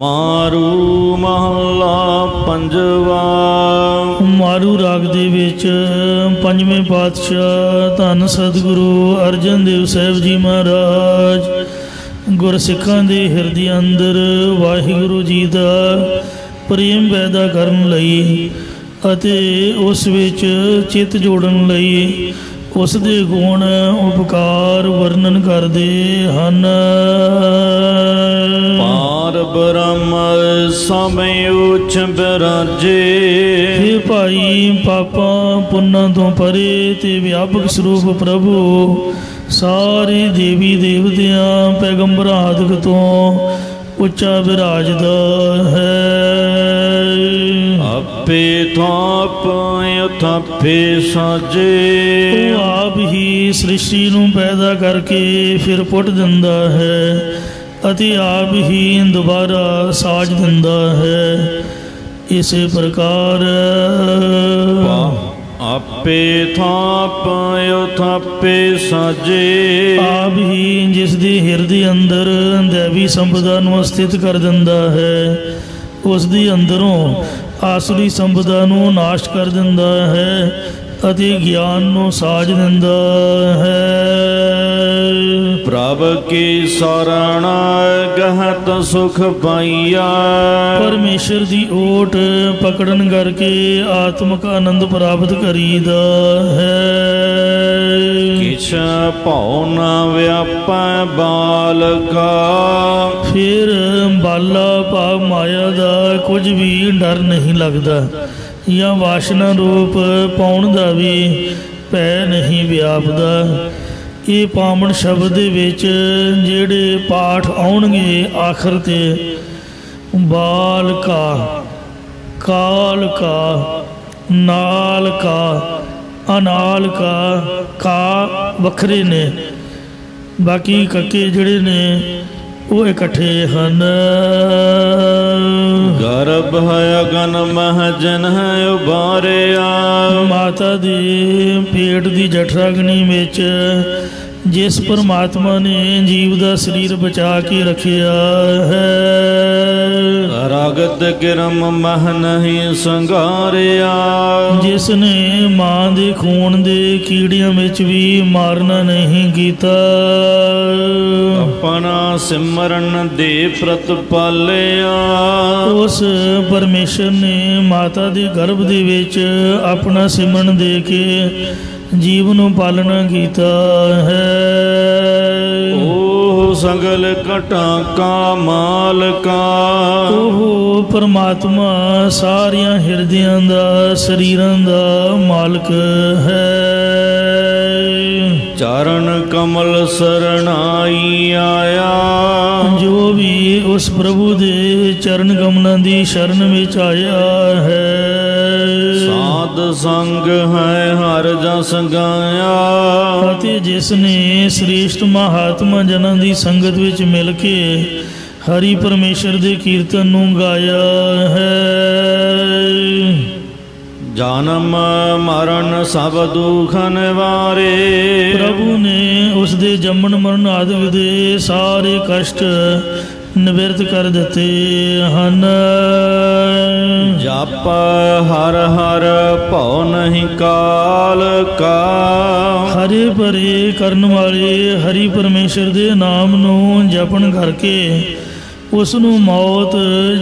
ਮਾਰੂ ਮਹੱਲਾ ਪੰਜਵਾ। ਮਾਰੂ ਰਾਗ ਦੇ ਵਿੱਚ ਪੰਜਵੇਂ ਪਾਤਸ਼ਾਹ ਧੰਨ ਸਤਿਗੁਰੂ ਅਰਜਨ ਦੇਵ ਸਾਹਿਬ ਜੀ ਮਹਾਰਾਜ ਗੁਰਸਿੱਖਾਂ ਦੇ ਹਿਰਦੇ ਅੰਦਰ ਵਾਹਿਗੁਰੂ ਜੀ ਦਾ ਪ੍ਰੇਮ ਪੈਦਾ ਕਰਨ ਲਈ ਅਤੇ ਉਸ ਵਿੱਚ ਚਿੱਤ ਜੋੜਨ ਲਈ ਉਸ ਦੇ ਗੁਣ ਉਪਕਾਰ ਵਰਣਨ ਕਰਦੇ ਹਨ। ਪਾਰ ਬ੍ਰਹਮ ਸਮੇਂ ਉੱਚ ਬਿਰਾਜੇ। ਹੇ ਭਾਈ, ਪਾਪਾਂ ਪੁੰਨਾਂ ਤੋਂ ਪਰੇ ਤੇ ਵਿਆਪਕ ਸਰੂਪ ਪ੍ਰਭੂ ਸਾਰੇ ਦੇਵੀ ਦੇਵਤਿਆਂ ਪੈਗੰਬਰਾਂ ਆਦਿਕ ਤੋਂ ਉੱਚਾ ਵਿਰਾਜਦਾ ਹੈ। ਆਪੇ ਥਾਪ ਥਾਪੇ ਸਾਜੇ। ਉਹ ਆਪ ਹੀ ਸ੍ਰਿਸ਼ਟੀ ਨੂੰ ਪੈਦਾ ਕਰਕੇ ਫਿਰ ਪੁੱਟ ਦਿੰਦਾ ਹੈ ਅਤੇ ਆਪ ਹੀ ਦੁਬਾਰਾ ਸਾਜ ਦਿੰਦਾ ਹੈ। ਇਸੇ ਪ੍ਰਕਾਰ ਆਪੇ ਥਾਪ ਥਾਪੇ ਸਾਜੇ। ਆਪ ਹੀ ਜਿਸ ਦੇ ਹਿਰਦੇ ਅੰਦਰ ਦੇਵੀ ਸੰਪਦਾ ਨੂੰ ਸਥਿਤ ਕਰ ਦਿੰਦਾ ਹੈ, ਉਸ ਦੇ ਅੰਦਰੋਂ ਆਸੁਰੀ ਸੰਪਦਾ ਨੂੰ ਨਾਸ਼ ਕਰ ਦਿੰਦਾ ਹੈ ਅਤੇ ਗਿਆਨ ਨੂੰ ਸਾਜ ਦਿੰਦਾ ਹੈ। ਪ੍ਰਭ ਕੀ ਸਰਣ ਗਹਤ ਸੁਖ ਪਾਈਆ। ਪਰਮੇਸ਼ਰ ਦੀ ਓਟ ਪਕੜਨ ਕਰਕੇ ਆਤਮਿਕ ਆਨੰਦ ਪ੍ਰਾਪਤ ਕਰੀਦਾ ਹੈ। ਕਿਛ ਭਉ ਨ ਵਿਆਪੈ ਬਾਲਕਾ। ਫਿਰ ਬਾਲਾ ਭਾਵ ਮਾਇਆ ਦਾ ਕੁਝ ਵੀ ਡਰ ਨਹੀਂ ਲੱਗਦਾ ਜਾਂ ਵਾਸ਼ਨਾ ਰੂਪ ਪਾਉਣ ਦਾ ਵੀ ਭੈ ਨਹੀਂ ਵਿਆਪਦਾ। ਇਹ ਪਾਵਨ ਸ਼ਬਦ ਦੇ ਵਿੱਚ ਜਿਹੜੇ ਪਾਠ ਆਉਣਗੇ ਆਖਰ ਤੇ ਬਾਲ ਕਾ, ਕਾਲ ਕਾ, ਨਾਲ ਕਾ, ਅਨਾਲ ਕਾ ਵੱਖਰੇ ਨੇ, ਬਾਕੀ ਕੱਕੇ ਜਿਹੜੇ ਨੇ ਉਹ ਇਕੱਠੇ ਹਨ। ਗਰਭ ਹੈ ਅਗਨ ਮਹਿ ਜਨ ਹੈ ਉਬਾਰਿਆ। ਮਾਤਾ ਦੇ ਪੇਟ ਦੀ ਜਠਰਾਗਨੀ ਵਿੱਚ ਜਿਸ ਪਰਮਾਤਮਾ ਨੇ ਜੀਵ ਦਾ ਸਰੀਰ ਬਚਾ ਕੇ ਰੱਖਿਆ ਹੈ। ਰਗਤ ਕਿਰਮ ਮਹ ਨਹੀਂ ਸੰਘਾਰਿਆ। ਜਿਸ ਨੇ ਮਾਂ ਦੇ ਖੂਨ ਦੇ ਕੀੜਿਆਂ ਵਿੱਚ ਵੀ ਮਾਰਨਾ ਨਹੀਂ ਕੀਤਾ। ਆਪਣਾ ਸਿਮਰਨ ਦੇ ਪ੍ਰਤਪਾਲਿਆ। ਉਸ ਪਰਮੇਸ਼ਰ ਨੇ ਮਾਤਾ ਦੇ ਗਰਭ ਦੇ ਵਿੱਚ ਆਪਣਾ ਸਿਮਰਨ ਦੇ ਕੇ ਜੀਵ ਨੂੰ ਪਾਲਣਾ ਕੀਤਾ ਹੈ। ਉਹ ਸਗਲ ਘਟਾਂ ਕਾ ਮਾਲਕਾ। ਉਹ ਪਰਮਾਤਮਾ ਸਾਰਿਆਂ ਹਿਰਦਿਆਂ ਦਾ ਸਰੀਰਾਂ ਦਾ ਮਾਲਕ ਹੈ। ਚਰਨ ਕਮਲ ਸਰਣਾਈ ਆਇਆ। ਜੋ ਵੀ ਉਸ ਪ੍ਰਭੂ ਦੇ ਚਰਨ ਕਮਲਾਂ ਦੀ ਸ਼ਰਨ ਵਿੱਚ ਆਇਆ ਹੈ। ਸਾਧ ਸੰਗ ਹੈ ਹਰ ਜਸ ਗਾਇਆ। ਅਤੇ ਜਿਸ ਨੇ ਸ੍ਰੇਸ਼ਟ ਮਹਾਤਮਾ ਜਨਾਂ ਦੀ ਸੰਗਤ ਵਿੱਚ ਮਿਲ ਕੇ ਹਰੀ ਪਰਮੇਸ਼ਰ ਦੇ ਕੀਰਤਨ ਨੂੰ ਗਾਇਆ ਹੈ। ਜਨਮ ਮਰਨ ਸਭ ਦੁਖ ਨਿਵਾਰੇ। ਪ੍ਰਭੂ ਨੇ ਉਸ ਦੇ ਜੰਮਣ ਮਰਨ ਆਦਿ ਦੇ ਸਾਰੇ ਕਸ਼ਟ ਨਿਵਰਤ ਕਰ ਦਿੱਤੇ ਹਨ। ਜਪ ਹਰ ਹਰ ਭਉ ਨਹੀਂ ਕਾਲ ਕਾ। ਹਰੇ ਭਰੇ ਕਰਨ ਵਾਲੇ ਹਰੀ ਪਰਮੇਸ਼ਰ ਦੇ ਨਾਮ ਨੂੰ ਜਪਣ ਕਰਕੇ ਉਸ ਨੂੰ ਮੌਤ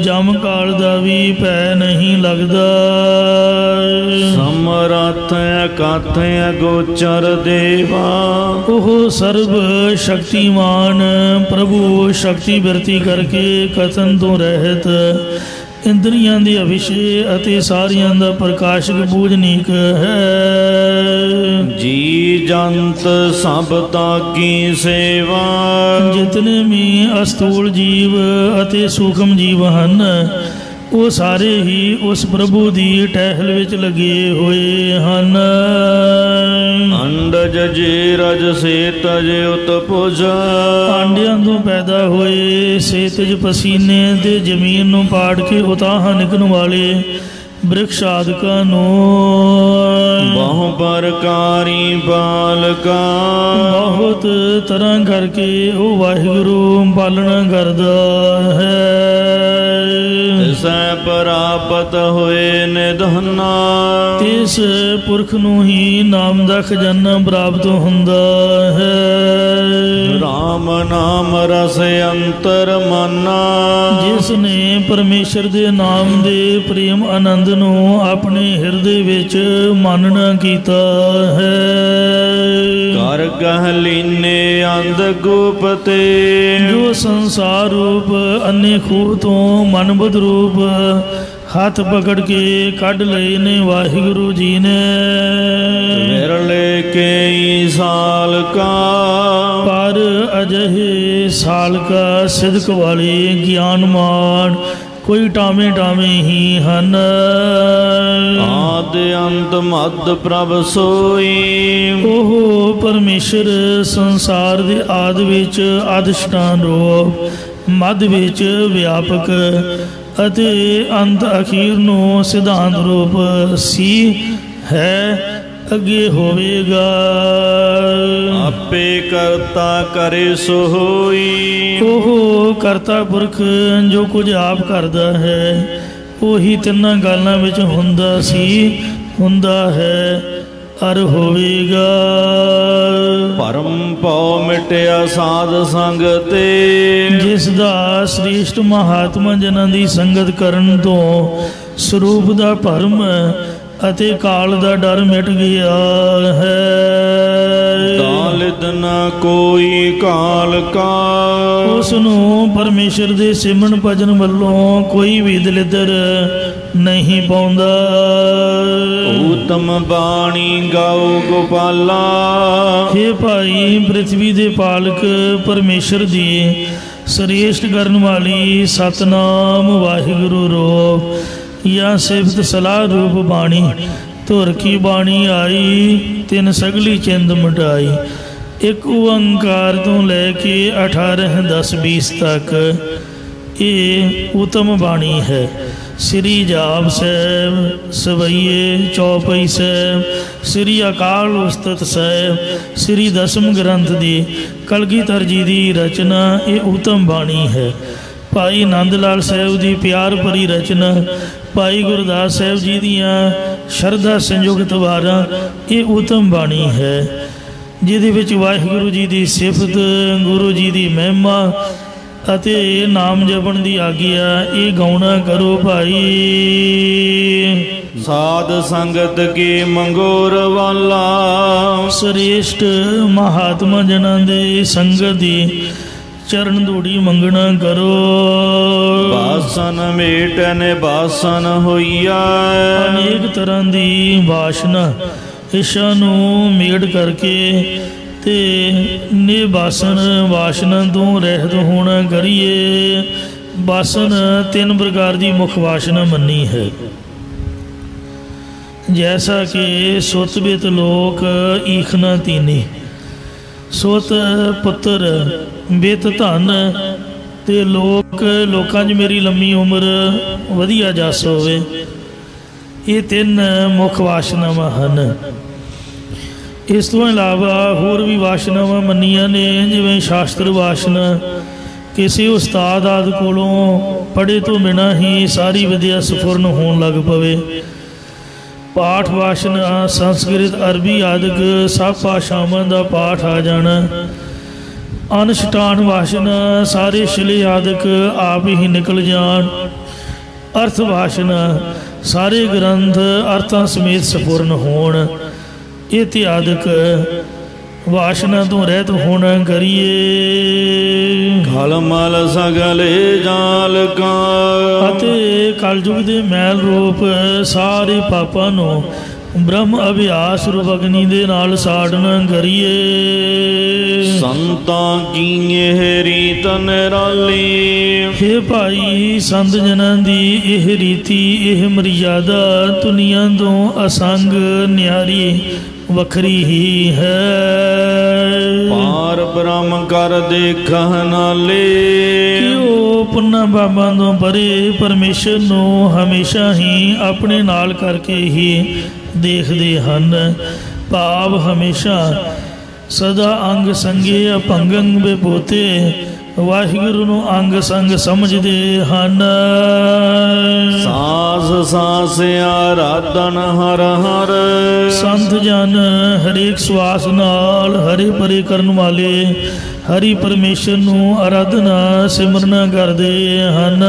ਜਮ ਕਾਲ ਦਾ ਵੀ ਭੈ ਨਹੀਂ ਲੱਗਦਾ। ਸਮਰੱਥ ਅਕਥ ਅਗੋਚਰ ਦੇਵਾ। ਉਹ ਸਰਬ ਸ਼ਕਤੀਮਾਨ ਪ੍ਰਭੂ ਸ਼ਕਤੀ ਬਿਰਤੀ ਕਰਕੇ ਕਥਨ ਤੋਂ ਰਹਿਤ ਇੰਦਰੀਆਂ ਦੇ ਅਵਿਸ਼ੇ ਅਤੇ ਸਾਰਿਆਂ ਦਾ ਪ੍ਰਕਾਸ਼ਕ ਪੂਜਨੀਕ ਹੈ। ਜੀ ਜੰਤ ਸਭ ਤਾ ਕੀ ਸੇਵਾ। ਜਿਤਨੇ ਵੀ ਅਸਥੂਲ ਜੀਵ ਅਤੇ ਸੂਖਮ ਜੀਵ ਹਨ ਉਹ ਸਾਰੇ ਹੀ ਉਸ ਪ੍ਰਭੂ ਦੀ ਟਹਿਲ ਵਿੱਚ ਲੱਗੇ ਹੋਏ ਹਨ। ਅੰਡਜ ਜੇ ਰਜ ਸੇ ਤਜ ਉਤਪੁਜ। ਆਂਡਿਆਂ ਤੋਂ ਪੈਦਾ ਹੋਏ ਸੇਤਜ ਪਸੀਨੇ ਤੇ ਜ਼ਮੀਨ ਨੂੰ ਪਾੜ ਕੇ ਉਤਾਹਾਂ ਨਿਕਲਣ ਵਾਲੇ ਬ੍ਰਿਕਸ਼ ਆਦਿਕਾਂ ਨੂੰ ਬਹੁ ਪ੍ਰਕਾਰੀ ਬਾਲਕਾ। ਬਹੁਤ ਤਰ੍ਹਾਂ ਕਰਕੇ ਉਹ ਵਾਹਿਗੁਰੂ ਪਾਲਣਾ ਕਰਦਾ ਹੈ। ਤਿਸੈ ਪ੍ਰਾਪਤ ਹੋਏ ਨਿਧਾਨਾ। ਤਿਸ ਪੁਰਖ ਨੂੰ ਹੀ ਨਾਮ ਦਾ ਖਜ਼ਾਨਾ ਪ੍ਰਾਪਤ ਹੁੰਦਾ ਹੈ। ਰਾਮ ਨਾਮ ਰਸ ਅੰਤਰ ਮਾਨਾ। ਜਿਸ ਨੇ ਪਰਮੇਸ਼ਰ ਦੇ ਨਾਮ ਦੇ ਪ੍ਰੇਮ ਆਨੰਦ ਨੂੰ ਆਪਣੇ ਹਿਰਦੇ ਵਿੱਚ ਮਾਨਣਾ ਕੀਤਾ ਹੈ। ਕਰ ਗਹਿ ਲੀਨੇ ਅੰਧ ਗੁਪਤੇ। ਜੋ ਸੰਸਾਰ ਰੂਪ ਅੰਨੇ ਖੂਹ ਤੋਂ ਮਨਬੁੱਧ ਰੂਪ ਹੱਥ ਪਕੜ ਕੇ ਕੱਢ ਲਏ ਨੇ ਵਾਹਿਗੁਰੂ ਜੀ ਨੇ। ਵਿਰਲੇ ਕਈ ਸਾਲ ਕਾ। ਪਰ ਅਜਿਹੇ ਸਾਲ ਕਾ ਸਿਦਕ ਵਾਲੇ ਗਿਆਨਮਾਨ ਕੋਈ ਟਾਵੇਂ ਟਾਵੇਂ ਹੀ ਹਨ। ਆਦ ਅੰਤ ਮਦ ਪ੍ਰਭ ਸੋਈ। ਉਹ ਪਰਮੇਸ਼ਰ ਸੰਸਾਰ ਦੇ ਆਦ ਵਿੱਚ ਅਧਿਸ਼ਠਾਨ ਰੂਪ, ਮੱਧ ਵਿੱਚ ਵਿਆਪਕ ਅਤੇ ਅੰਤ ਅਖੀਰ ਨੂੰ ਸਿਧਾਂਤ ਰੂਪ ਸੀ ਹੈ ਅੱਗੇ ਹੋਵੇਗਾ। ਆਪੇ ਕਰਤਾ ਕਰੇ ਸੋ ਹੋਈ। ਉਹ ਕਰਤਾ ਪੁਰਖ ਜੋ ਕੁਝ ਆਪ ਕਰਦਾ ਹੈ ਉਹੀ ਤਿੰਨਾਂ ਗੱਲਾਂ ਵਿੱਚ ਹੁੰਦਾ ਸੀ, ਹੁੰਦਾ ਹੈ ਅਰ ਹੋਵੇਗਾ। ਭਰਮ ਭਉ ਮਿਟਿਆ ਸਾਧ ਸੰਗ ਤੇ। ਜਿਸ ਦਾ ਸ੍ਰੇਸ਼ਟ ਮਹਾਤਮਾ ਜਨਾਂ ਦੀ ਸੰਗਤ ਕਰਨ ਤੋਂ ਸਰੂਪ ਦਾ ਭਰਮ ਅਤੇ ਕਾਲ ਦਾ ਡਰ ਮਿਟ ਗਿਆ ਹੈ। ਤਾਲਿਦ ਨ ਕੋਈ ਕਾਲ ਕਾ। ਉਸ ਨੂੰ ਪਰਮੇਸ਼ਰ ਦੇ ਸਿਮਰਨ ਭਜਨ ਵੱਲੋਂ ਕੋਈ ਵੀ ਦਲਿੱਦਰ ਨਹੀਂ ਪਾਉਂਦਾ। ਊਤਮ ਬਾਣੀ ਗਾਉ ਗੋਪਾਲਾ। ਹੇ ਭਾਈ, ਪ੍ਰਿਥਵੀ ਦੇ ਪਾਲਕ ਪਰਮੇਸ਼ਰ ਦੀ ਸ੍ਰੇਸ਼ਟ ਕਰਨ ਵਾਲੀ ਸਤਨਾਮ ਵਾਹਿਗੁਰੂ ਰੂਪ ਜਾਂ ਸਿਫਤ ਸਲਾਹ ਰੂਪ ਬਾਣੀ ਧੁਰ ਕੀ ਬਾਣੀ ਆਈ, ਤਿਨ ਸਗਲੀ ਚਿੰਦ ਮਿਟਾਈ। ਇੱਕ ਓੰਕਾਰ ਤੋਂ ਲੈ ਕੇ 18 10 20 ਤੱਕ ਇਹ ਉਤਮ ਬਾਣੀ ਹੈ। ਸ੍ਰੀ ਜਾਪ ਸਾਹਿਬ, ਸਵਈਏ ਚੌਪਈ ਸਾਹਿਬ, ਸ੍ਰੀ ਅਕਾਲ ਉਸਤਤ ਸਾਹਿਬ, ਸ੍ਰੀ ਦਸਮ ਗ੍ਰੰਥ ਦੀ ਕਲਗੀਧਰ ਜੀ ਦੀ ਰਚਨਾ ਇਹ ਉਤਮ ਬਾਣੀ ਹੈ। ਭਾਈ ਨੰਦ ਲਾਲ ਸਾਹਿਬ ਦੀ ਪਿਆਰ ਭਰੀ ਰਚਨਾ, ਭਾਈ ਗੁਰਦਾਸ ਸਾਹਿਬ ਜੀ ਦੀਆਂ ਸ਼ਰਧਾ ਸੰਯੁਕਤ ਵਾਰਾਂ ਇਹ ਉਤਮ ਬਾਣੀ ਹੈ, ਜਿਹਦੇ ਵਿੱਚ ਵਾਹਿਗੁਰੂ ਜੀ ਦੀ ਸਿਫਤ, ਗੁਰੂ ਜੀ ਦੀ ਮਹਿਮਾ ਅਤੇ ਨਾਮ ਜਪਣ ਦੀ ਆਗਿਆ ਇਹ ਗਾਉਣਾ ਕਰੋ ਭਾਈ। ਸਾਧ ਸੰਗਤ ਕੀ ਮੰਗੋਰ ਵਾਲਾ। ਸ੍ਰੇਸ਼ਟ ਮਹਾਤਮਾ ਜਨਾਂ ਦੇ ਸੰਗਤ ਦੀ ਚਰਨ ਧੂੜੀ ਮੰਗਣਾ ਕਰੋ। ਬਾਸਨ ਮੇਟਨ ਬਾਸਨ ਹੋਈਆ। ਅਨੇਕ ਤਰ੍ਹਾਂ ਦੀ ਵਾਸ਼ਨਾ ਇੱਛਾ ਨੂੰ ਮੇੜ ਕਰਕੇ ਤੇ ਨਿਬਾਸਨ ਵਾਸ਼ਨਾ ਤੋਂ ਰਹਿਤ ਹੋਣਾ ਕਰੀਏ। ਬਾਸਨ 3 ਪ੍ਰਕਾਰ ਦੀ ਮੁੱਖ ਵਾਸ਼ਨਾ ਮੰਨੀ ਹੈ। ਜੈਸਾ ਕਿ ਸੁਤ ਬਿਤ ਲੋਕ ਈਖਨਾ ਤੀਨੀ। ਸੁਤ ਪੁੱਤਰ, ਬਿਤ ਧਨ ਤੇ ਲੋਕਾਂ 'ਚ ਮੇਰੀ ਲੰਮੀ ਉਮਰ ਵਧੀਆ ਜਸ ਹੋਵੇ, ਇਹ 3 ਮੁੱਖ ਵਾਸ਼ਨਾਵਾਂ ਹਨ। ਇਸ ਤੋਂ ਇਲਾਵਾ ਹੋਰ ਵੀ ਵਾਸ਼ਨਾਵਾਂ ਮੰਨੀਆਂ ਨੇ, ਜਿਵੇਂ ਸ਼ਾਸਤਰ ਵਾਸ਼ਨਾ, ਕਿਸੇ ਉਸਤਾਦ ਆਦਿ ਕੋਲੋਂ ਪੜ੍ਹੇ ਤੋਂ ਬਿਨਾਂ ਹੀ ਸਾਰੀ ਵਿਦਿਆ ਸਫੁਰਨ ਹੋਣ ਲੱਗ ਪਵੇ। ਪਾਠ ਵਾਸ਼ਨਾ, ਸੰਸਕ੍ਰਿਤ ਅਰਬੀ ਆਦਿਕ ਸਭ ਭਾਸ਼ਾਵਾਂ ਦਾ ਪਾਠ ਆ ਜਾਣਾ। ਅਨੁਸ਼ਠਾਨ ਵਾਸ਼ਨਾ, ਸਾਰੇ ਸ਼ਿਲੇ ਆਦਿਕ ਆਪ ਹੀ ਨਿਕਲ ਜਾਣ। ਅਰਥ ਵਾਸ਼ਨਾ, ਸਾਰੇ ਗ੍ਰੰਥ ਅਰਥਾਂ ਸਮੇਤ ਸਪੂਰਨ ਹੋਣ। ਇਤਿਆਦਿਕ ਵਾਸ਼ਨਾ ਤੋਂ ਰਹਿਤ ਹੋਣਾ ਕਰੀਏ। ਖਲ ਮਲ ਸਗਲੇ ਜਾਲ ਕਾ। ਅਤੇ ਕਲਯੁਗ ਦੇ ਮੈਲ ਰੂਪ ਸਾਰੇ ਪਾਪਾਂ ਨੂੰ ਬ੍ਰਹਮ ਅਭਿਆਸ ਰੂਪ ਅਗਨੀ ਦੇ ਨਾਲ ਸਾੜਨਾ ਕਰੀਏ। ਸੰਤਾਂ ਕੀ ਇਹ ਰੀਤ ਨਿਰਾਲੀ। ਹੇ ਭਾਈ, ਸੰਤ ਜਨਾਂ ਦੀ ਇਹ ਰੀਤੀ, ਇਹ ਮਰਿਆਦਾ ਦੁਨੀਆ ਤੋਂ ਅਸੰਗ ਨਿਆਰੀ ਵੱਖਰੀ ਹੀ ਹੈ। ਪਾਰ ਬ੍ਰਹਮ ਕਰ ਦੇਖਹ ਨਾਲੇ। ਕਿਉ ਪੁੰਨਾ ਬਾਬਾਂ ਤੋਂ ਪਰੇ ਪਰਮੇਸ਼ਰ ਨੂੰ ਹਮੇਸ਼ਾ ਹੀ ਆਪਣੇ ਨਾਲ ਕਰਕੇ ਹੀ ਦੇਖਦੇ ਹਨ। ਭਾਵ ਹਮੇਸ਼ਾ ਸਦਾ ਅੰਗ ਸੰਗੇ ਅਭੰਗੰ ਵਿਭੂਤੇ ਵਾਹਿਗੁਰੂ ਨੂੰ ਅੰਗ ਸੰਗ ਸਮਝਦੇ ਹਨ। ਸਾਸ ਸਾਸ ਆਰਾਧਨ ਹਰ ਹਰ। ਸੰਤ ਜਨ ਹਰੇਕ ਸਵਾਸ ਨਾਲ ਹਰੇ ਪਰੇ ਕਰਨ ਵਾਲੇ ਹਰੀ ਪਰਮੇਸ਼ਰ ਨੂੰ ਆਰਾਧਨਾ ਸਿਮਰਨ ਕਰਦੇ ਹਨ।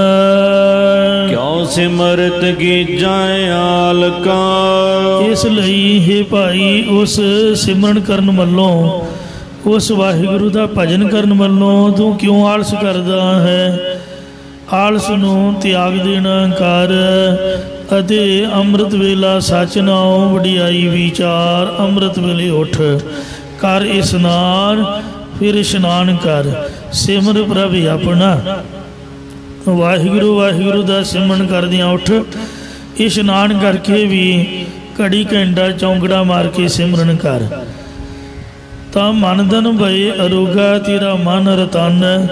ਕਿਉ ਸਿਮਰਤ ਕੀਜੈ ਆਲਕਾ। ਇਸ ਲਈ हे ਭਾਈ ਉਸ ਸਿਮਰਨ ਕਰਨ ਵੱਲੋਂ, ਉਸ ਵਾਹਿਗੁਰੂ ਦਾ ਭਜਨ ਕਰਨ ਵੱਲੋਂ ਤੂੰ ਕਿਉਂ ਆਲਸ ਕਰਦਾ ਹੈ? ਆਲਸ ਨੂੰ ਤਿਆਗ ਦੇਣਾ ਕਰ ਅਤੇ ਅੰਮ੍ਰਿਤ ਵੇਲਾ ਸੱਚ ਨਾਉ ਵਡਿਆਈ ਵਿਚਾਰ। ਅੰਮ੍ਰਿਤ ਵੇਲੇ ਉੱਠ ਕਰ ਇਸ਼ਨਾਨ, ਫਿਰ ਇਸ਼ਨਾਨ ਕਰ, ਸਿਮਰ ਪ੍ਰਭ ਆਪਣਾ। ਵਾਹਿਗੁਰੂ ਵਾਹਿਗੁਰੂ ਦਾ ਸਿਮਰਨ ਕਰਦਿਆਂ ਉੱਠ, ਇਸ਼ਨਾਨ ਕਰਕੇ ਵੀ ਘੜੀ ਘੰਟਾ ਚੌਂਕੜਾ ਮਾਰ ਕੇ ਸਿਮਰਨ ਕਰ, ਤਾਂ ਮਨ ਧਨ ਭਏ ਅਰੋਗਾ, ਤੇਰਾ ਮਨ ਰਤਨ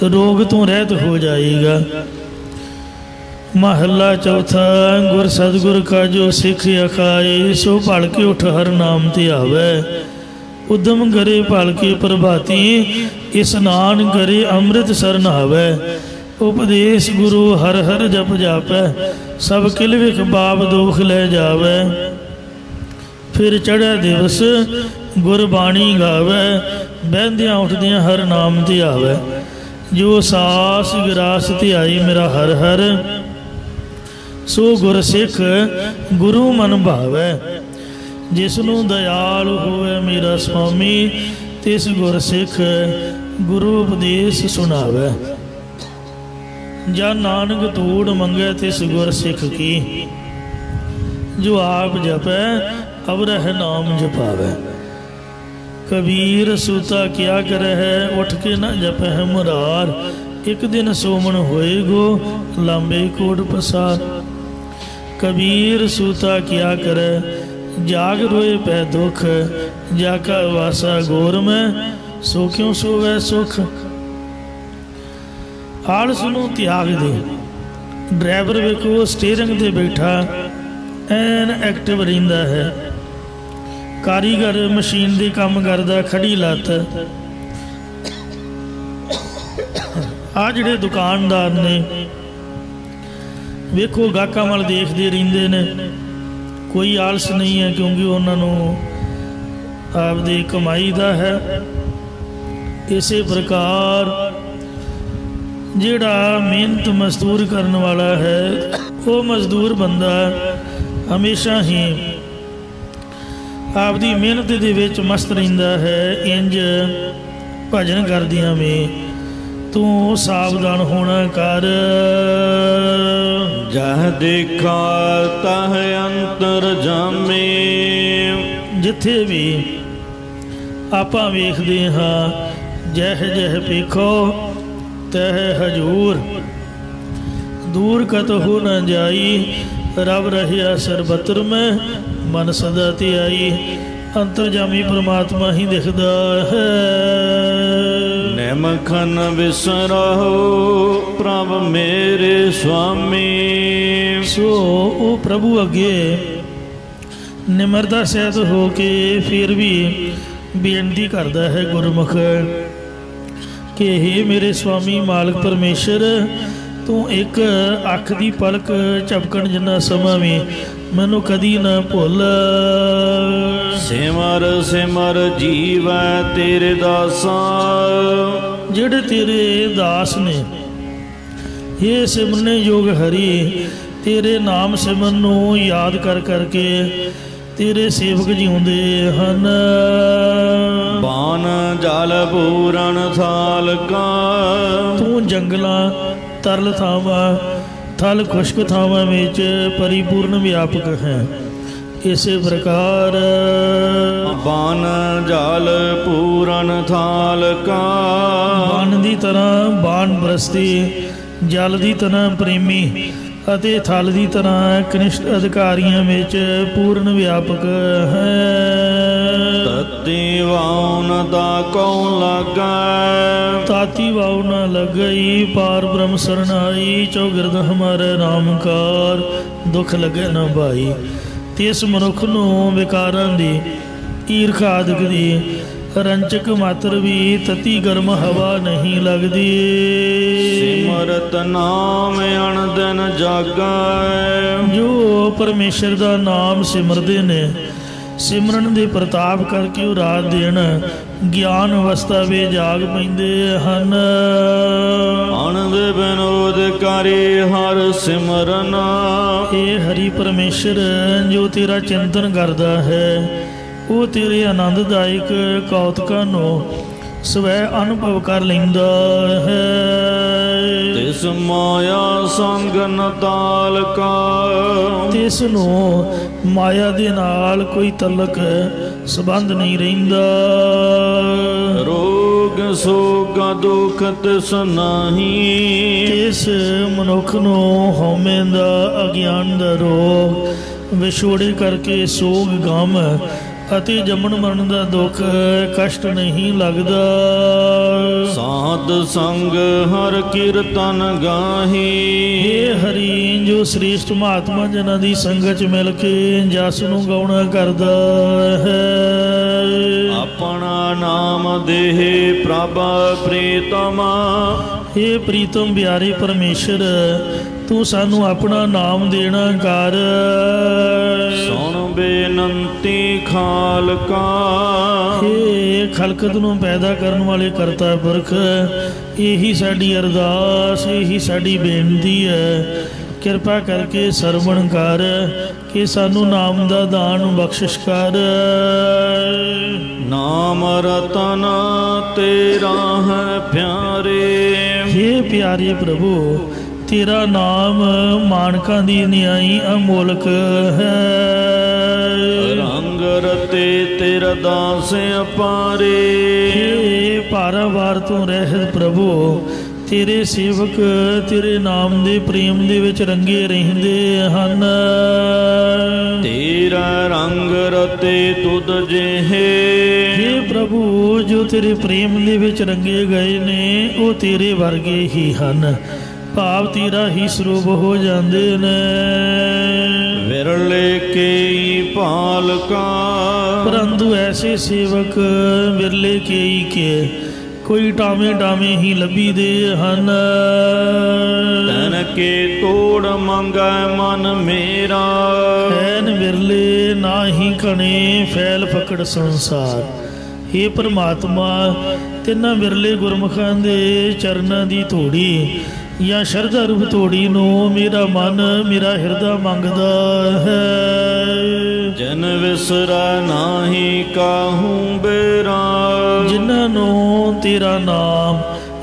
ਰੋਗ ਤੋਂ ਰਹਿਤ ਹੋ ਜਾਏਗਾ। ਮਹੱਲਾ ਚੌਥਾ। ਗੁਰ ਸਤਿਗੁਰ ਕਾ ਜੋ ਸਿੱਖ ਅਖਾਏ, ਸੋ ਭਲ ਕੇ ਉਠ ਹਰ ਨਾਮ ਧਿਆਵੈ। ਉਦਮ ਕਰੇ ਭਲ ਕੇ ਪ੍ਰਭਾਤੀ, ਇਸ਼ਨਾਨ ਕਰੇ ਅੰਮ੍ਰਿਤ ਸਰ ਨਹਾਵੈ। ਉਪਦੇਸ਼ ਗੁਰੂ ਹਰ ਹਰ ਜਪ ਜਾਪੈ, ਸਭ ਕਿਲ ਵਿਖ ਬਾਪ ਦੋਖ ਲੈ ਜਾਵੈ। ਫਿਰ ਚੜ੍ਹਿਆ ਦਿਵਸ ਗੁਰਬਾਣੀ ਗਾਵੈ, ਬਹਿੰਦਿਆਂ ਉੱਠਦਿਆਂ ਹਰ ਨਾਮ ਧਿਆਵੈ। ਜੋ ਸਾਸ ਗਿਰਾਸ ਧਿਆਈ ਮੇਰਾ ਹਰ ਹਰ, ਸੋ ਗੁਰ ਸਿੱਖ ਗੁਰੂ ਮਨ ਭਾਵੈ। ਜਿਸ ਨੂੰ ਦਇਆਲ ਹੋਵੇ ਮੇਰਾ ਸੁਆਮੀ, ਤਿਸ ਗੁਰ ਸਿੱਖ ਗੁਰੂ ਉਪਦੇਸ਼ ਸੁਣਾਵੈ। ਜਾਂ ਨਾਨਕ ਧੂੜ ਮੰਗੈ ਤਿਸ ਗੁਰ ਸਿੱਖ ਕੀ, ਜੋ ਆਪ ਜਪੈ ਅਵਰਹਿ ਨਾਮ ਜਪਾਵੈ। ਕਬੀਰ ਸੂਤਾ ਕਿਆ ਕਰਹਿ, ਉੱਠ ਕੇ ਨਾ ਜਪਹਿ ਮੁਰਾਰ। ਇੱਕ ਦਿਨ ਸੋਮਣ ਹੋਏਗੋ, ਲਾਂਬੇ ਕੋਟ ਪਸਾਰ। ਕਬੀਰ ਸੂਤਾ ਕਿਆ ਕਰੈ, ਜਾਗ ਰੋਏ ਪੈ ਦੁਖ। ਜਾ ਕਾ ਵਾਸਾ ਗੋਰ ਮੈਂ, ਸੋ ਕਿਉ ਸੋਵੈ ਸੁਖ। ਆਲਸ ਨੂੰ ਤਿਆਗ ਦੇ। ਡਰਾਈਵਰ ਵੇਖੋ ਸਟੀਅਰਿੰਗ ਤੇ ਬੈਠਾ ਐਨ ਐਕਟਿਵ ਰਹਿੰਦਾ ਹੈ। ਕਾਰੀਗਰ ਮਸ਼ੀਨ ਦੇ ਕੰਮ ਕਰਦਾ ਖੜੀ ਲੱਤ। ਆ ਜਿਹੜੇ ਦੁਕਾਨਦਾਰ ਨੇ ਵੇਖੋ ਗਾਹਕਾਂ ਵੱਲ ਦੇਖਦੇ ਰਹਿੰਦੇ ਨੇ, ਕੋਈ ਆਲਸ ਨਹੀਂ ਹੈ, ਕਿਉਂਕਿ ਉਹਨਾਂ ਨੂੰ ਆਪਦੀ ਕਮਾਈ ਦਾ ਹੈ। ਇਸੇ ਪ੍ਰਕਾਰ ਜਿਹੜਾ ਮਿਹਨਤ ਮਜ਼ਦੂਰ ਕਰਨ ਵਾਲਾ ਹੈ, ਉਹ ਮਜ਼ਦੂਰ ਬੰਦਾ ਹਮੇਸ਼ਾ ਹੀ ਆਪਦੀ ਮਿਹਨਤ ਦੇ ਵਿੱਚ ਮਸਤ ਰਹਿੰਦਾ ਹੈ। ਇੰਜ ਭਜਨ ਕਰਦਿਆਂ ਵੀ ਤੂੰ ਸਾਵਧਾਨ ਹੋਣਾ ਕਰ। ਜਹ ਦੇਖਾ ਤਹ ਅੰਤਰ ਜਾਮੇ। ਜਿੱਥੇ ਵੀ ਆਪਾਂ ਵੇਖਦੇ ਹਾਂ, ਜਹ ਜਹ ਵੇਖੋ ਤਹ ਹਜੂਰ। ਦੂਰ ਕਤਹੁ ਨ ਜਾਈ, ਰਬ ਰਹਿਆ ਸਰਬਤਰ ਮੈਂ, ਮਨ ਸਦਾ ਧਿਆਈ। ਅੰਤਰਜਾਮੀ ਪ੍ਰਮਾਤਮਾ ਹੀ ਦਿਖਦਾ ਹੈ। ਨਿਮਖਨ ਵਿਸਰਹੁ ਪ੍ਰਭ ਮੇਰੇ ਸੁਆਮੀ। ਸੋ ਉਹ ਪ੍ਰਭੂ ਅੱਗੇ ਨਿਮਰਤਾ ਸਹਿਤ ਹੋ ਕੇ ਫਿਰ ਵੀ ਬੇਨਤੀ ਕਰਦਾ ਹੈ ਗੁਰਮੁਖ ਕਿ ਹੇ ਮੇਰੇ ਸੁਆਮੀ ਮਾਲਕ ਪਰਮੇਸ਼ਰ, ਤੂੰ ਇੱਕ ਅੱਖ ਦੀ ਪਲਕ ਝਪਕਣ ਜਿੰਨਾ ਸਮਾਂ ਵੀ ਮੈਨੂੰ ਕਦੀ ਨਾ ਭੁੱਲ। ਸਿਮਰ ਸਿਮਰ ਜੀਵੈ ਤੇਰੇ ਦਾਸਾਂ। ਜਿਹੜੇ ਤੇਰੇ ਦਾਸ ਨੇ, ਇਹ ਸਿਮਰਨੇ ਯੋਗ ਹਰੀ, ਤੇਰੇ ਨਾਮ ਸਿਮਰਨ ਨੂੰ ਯਾਦ ਕਰ ਕਰਕੇ ਤੇਰੇ ਸੇਵਕ ਜਿਉਂਦੇ ਹਨ। ਬਾਨ ਜਲ ਪੂਰਨ ਥਾਲ ਕਾ। ਤੂੰ ਜੰਗਲਾਂ ਤਰਲ ਥਾਵਾਂ ਥਲ ਖੁਸ਼ਕ ਥਾਵਾਂ ਵਿੱਚ ਪਰਿਪੂਰਨ ਵਿਆਪਕ ਹੈ। ਇਸੇ ਪ੍ਰਕਾਰ ਬਾਨ ਜਲ ਪੂਰਨ ਥਾਲ ਕਾ। ਬਾਣ ਦੀ ਤਰ੍ਹਾਂ ਬਾਣ ਬਰਸਤੀ, ਜਲ ਦੀ ਤਰ੍ਹਾਂ ਪ੍ਰੇਮੀ ਅਤੇ ਥਲ ਦੀ ਤਰ੍ਹਾਂ ਕਨਿਸ਼ਟ ਅਧਿਕਾਰੀਆਂ ਵਿੱਚ ਪੂਰਨ ਵਿਆਪਕ ਹੈ। ਤਤੀ ਵਾਉ ਨ ਦਾ ਕਉ ਲਾਗੈ। ਤਾਤੀ ਵਾਉ ਨ ਲੱਗਈ, ਪਾਰ ਬ੍ਰਹਮ ਸਰਨਾਈ। ਚੌਗਿਰਦ ਹਮਾਰੇ ਨਾਮਕਾਰ, ਦੁੱਖ ਲੱਗੇ ਨਾ ਭਾਈ। ਤਿਸ ਮਨੁੱਖ ਨੂੰ ਵਿਕਾਰਾਂ ਦੀ, ਈਰਖਾ ਆਦਿਕ ਦੀ ਰੰਚਕ ਮਾਤਰ ਵੀ ਤਤੀ ਗਰਮ ਹਵਾ ਨਹੀਂ ਲੱਗਦੀ। ਸਿਮਰਤ ਨਾਮ ਅਣਦਿਨ ਜਾਗੈ। ਜੋ ਪਰਮੇਸ਼ਰ ਦਾ ਨਾਮ ਸਿਮਰਦੇ ਨੇ, ਸਿਮਰਨ ਦੇ ਪ੍ਰਤਾਪ ਕਰਕੇ ਉਹ ਰਾਤ ਦਿਨ ਗਿਆਨ ਅਵਸਥਾ ਵਿੱਚ ਜਾਗ ਪੈਂਦੇ ਹਨ। ਆਨੰਦ ਬਿਨੋਦ ਕਰੇ ਹਰ ਸਿਮਰਨ। ਇਹ ਹਰੀ ਪਰਮੇਸ਼ਰ ਜੋ ਤੇਰਾ ਚਿੰਤਨ ਕਰਦਾ ਹੈ, ਉਹ ਤੇਰੇ ਆਨੰਦਦਾਇਕ ਕੌਤਕਾਂ ਨੂੰ ਸਵੈ ਅਨੁਭਵ ਕਰ ਲੈਂਦਾ ਹੈ। ਤਿਸ ਮਾਇਆ ਸੰਗ ਨ ਤਾਲ ਕਾ। ਤਿਸ ਨੂੰ ਮਾਇਆ ਦੇ ਨਾਲ ਕੋਈ ਤਲਕ ਸੰਬੰਧ ਨਹੀਂ ਰਹਿੰਦਾ। ਰੋਗ ਸੋਗ ਦੁਖ ਤਿਸ ਨਾਹੀ। ਇਸ ਮਨੁੱਖ ਨੂੰ ਹਉਮੈ ਦਾ, ਅਗਿਆਨ ਦਾ ਰੋਗ, ਵਿਛੋੜੇ ਕਰਕੇ ਸੋਗ ਗਮ ਅਤੇ ਜੰਮਣ ਮਰਨ ਦਾ ਦੁੱਖ ਕਸ਼ਟ ਨਹੀਂ ਲੱਗਦਾ। ਸਾਧ ਸੰਗ ਹਰ ਕੀਰਤਨ ਗਾਹੀ। ਇਹ ਹਰੀ ਜੋ ਸ੍ਰੇਸ਼ਟ ਮਹਾਤਮਾ ਜਨਾਂ ਦੀ ਸੰਗਤ 'ਚ ਮਿਲ ਕੇ ਜਸ ਨੂੰ ਗਾਉਣਾ ਕਰਦਾ ਹੈ। ਆਪਣਾ ਨਾਮ ਦੇਹ ਪ੍ਰਭ ਪ੍ਰੀਤਮਾ। ਇਹ ਪ੍ਰੀਤਮ ਪਿਆਰੇ ਪਰਮੇਸ਼ਰ, ਤੂੰ ਸਾਨੂੰ ਆਪਣਾ ਨਾਮ ਦੇਣਾ ਕਰ। ਸੁਣ ਬੇਨੰਤੀ ਖਾਲਕਾ। ਇਹ ਖਲਕਤ ਨੂੰ ਪੈਦਾ ਕਰਨ ਵਾਲੇ ਕਰਤਾ ਪੁਰਖ, ਇਹੀ ਸਾਡੀ ਅਰਦਾਸ, ਇਹੀ ਸਾਡੀ ਬੇਨਤੀ ਹੈ। ਕਿਰਪਾ ਕਰਕੇ ਸਰਵਣ ਕਰ ਕਿ ਸਾਨੂੰ ਨਾਮ ਦਾ ਦਾਨ ਬਖਸ਼ਿਸ਼ ਕਰ। ਨਾਮ ਰਤਨ ਤੇਰਾ ਹੈ ਪਿਆਰੇ। हे ਪਿਆਰੇ ਪ੍ਰਭੂ, ਤੇਰਾ ਨਾਮ ਮਾਨਕਾਂ ਦੀ ਨਿਆਈ ਅਮੋਲਕ ਹੈ। ਰੰਗ ਰਤੇ ਤੇਰਾ ਦਾਸ ਅਪਾਰੇ। हे ਪਾਰਾਵਾਰ ਤੋਂ ਰਹਿਤ ਪ੍ਰਭੂ, ਤੇਰੇ ਸੇਵਕ ਤੇਰੇ ਨਾਮ ਦੇ ਪ੍ਰੇਮ ਦੇ ਵਿੱਚ ਰੰਗੇ ਰਹਿੰਦੇ ਹਨ। ਤੇਰਾ ਰੰਗ ਰਤੇ ਤੁਧ ਜਿਹੇ। हे ਪ੍ਰਭੂ, ਜੋ ਤੇਰੇ ਪ੍ਰੇਮ ਦੇ ਵਿੱਚ ਰੰਗੇ ਗਏ ਨੇ ਉਹ ਤੇਰੇ ਵਰਗੇ ਹੀ ਹਨ, ਭਾਵ ਤੇਰਾ ਹੀ ਸਰੂਪ ਹੋ ਜਾਂਦੇ ਨੇ। ਵਿਰਲੇ ਕੇਈ ਪਾਲਕਾ। ਪਰੰਤੂ ਐਸੇ ਸੇਵਕ ਵਿਰਲੇ ਕੇਈ ਕੇ ਕੋਈ ਟਾਵੇਂ ਟਾਵੇਂ ਹੀ ਲੱਭੀ ਦੇ ਹਨ। ਤਨ ਕੇ ਤੋੜ ਮੰਗੈ ਮਨ ਮੇਰਾ। ਐਨ ਵਿਰਲੇ ਨਾ ਹੀ ਘਣੇ ਫੈਲ ਫਕੜ ਸੰਸਾਰ। हे ਪ੍ਰਮਾਤਮਾ, ਤਿੰਨਾਂ ਵਿਰਲੇ ਗੁਰਮੁਖਾਂ ਦੇ ਚਰਨਾਂ ਦੀ ਧੂੜੀ ਜਾਂ ਸ਼ਰਧਾ ਰੂਪ ਧੂੜੀ ਨੂੰ ਮੇਰਾ ਮਨ, ਮੇਰਾ ਹਿਰਦਾ ਮੰਗਦਾ ਹੈ। ਜਨ ਵਿਸਰੈ ਨਾਹੀ ਕਾਹੂ ਬੇਰਾ। ਜਿਨ੍ਹਾਂ ਨੂੰ ਤੇਰਾ ਨਾਮ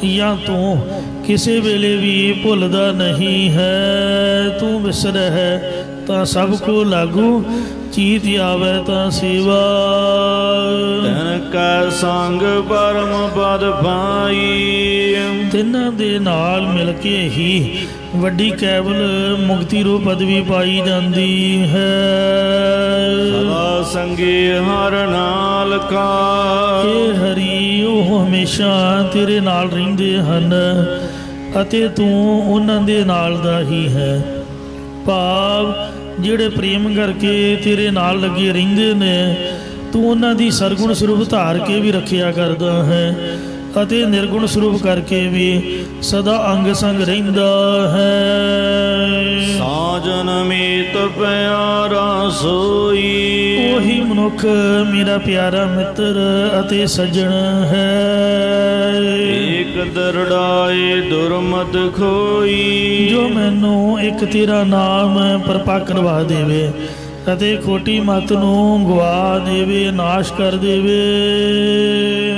ਜਾਂ ਤੂੰ ਕਿਸੇ ਵੇਲੇ ਵੀ ਭੁੱਲਦਾ ਨਹੀਂ ਹੈ। ਤੂੰ ਵਿਸਰੈ ਹੈ ਤਾਂ ਸਭ ਕੋ ਲਾਗੂ, ਚੀਤ ਆਵੇ ਤਾਂ ਸੇਵਾ। ਤਨ ਕੈ ਸੰਗ ਪਰਮ ਪਦ ਪਾਈ। ਤਿੰਨਾਂ ਦੇ ਨਾਲ ਮਿਲ ਕੇ ਹੀ ਵੱਡੀ ਕੇਵਲ ਮੁਕਤੀ ਰੂਪ ਪਦਵੀ ਪਾਈ ਜਾਂਦੀ ਹੈ। ਸਦਾ ਸੰਗੀ ਹਰ ਨਾਲ ਕਾ। ਇਹ ਹਰੀ ਉਹ ਹਮੇਸ਼ਾ ਤੇਰੇ ਨਾਲ ਰਹਿੰਦੇ ਹਨ ਅਤੇ ਤੂੰ ਉਹਨਾਂ ਦੇ ਨਾਲ ਦਾ ਹੀ ਹੈ। ਭਾਵ ਜਿਹੜੇ ਪ੍ਰੇਮ ਕਰਕੇ ਤੇਰੇ ਨਾਲ ਲੱਗੇ ਰਹਿੰਦੇ ਨੇ, ਤੂੰ ਉਹਨਾਂ ਦੀ ਸਰਗੁਣ ਸਰੂਪ ਧਾਰ ਕੇ ਵੀ ਰੱਖਿਆ ਕਰਦਾ ਹੈ ਅਤੇ ਨਿਰਗੁਣ ਸਰੂਪ ਕਰਕੇ ਵੀ ਸਦਾ ਅੰਗ ਸੰਗ ਰਹਿੰਦਾ ਹੈ। ਸਾਜਨ ਮੀਤ ਪਿਆਰਾ ਸੋਈ। ਉਹੀ ਮਨੁੱਖ ਮੇਰਾ ਪਿਆਰਾ ਮਿੱਤਰ ਅਤੇ ਸੱਜਣ ਹੈ। ਏਕ ਦਰੜਾਏ ਦੁਰਮਤ ਖੋਈ। ਜੋ ਮੈਨੂੰ ਇੱਕ ਤੇਰਾ ਨਾਮ ਪ੍ਰਪਾ ਕਰਵਾ ਦੇਵੇ ਅਤੇ ਖੋਟੀ ਮਤ ਨੂੰ ਗਵਾ ਦੇਵੇ, ਨਾਸ਼ ਕਰ ਦੇਵੇ।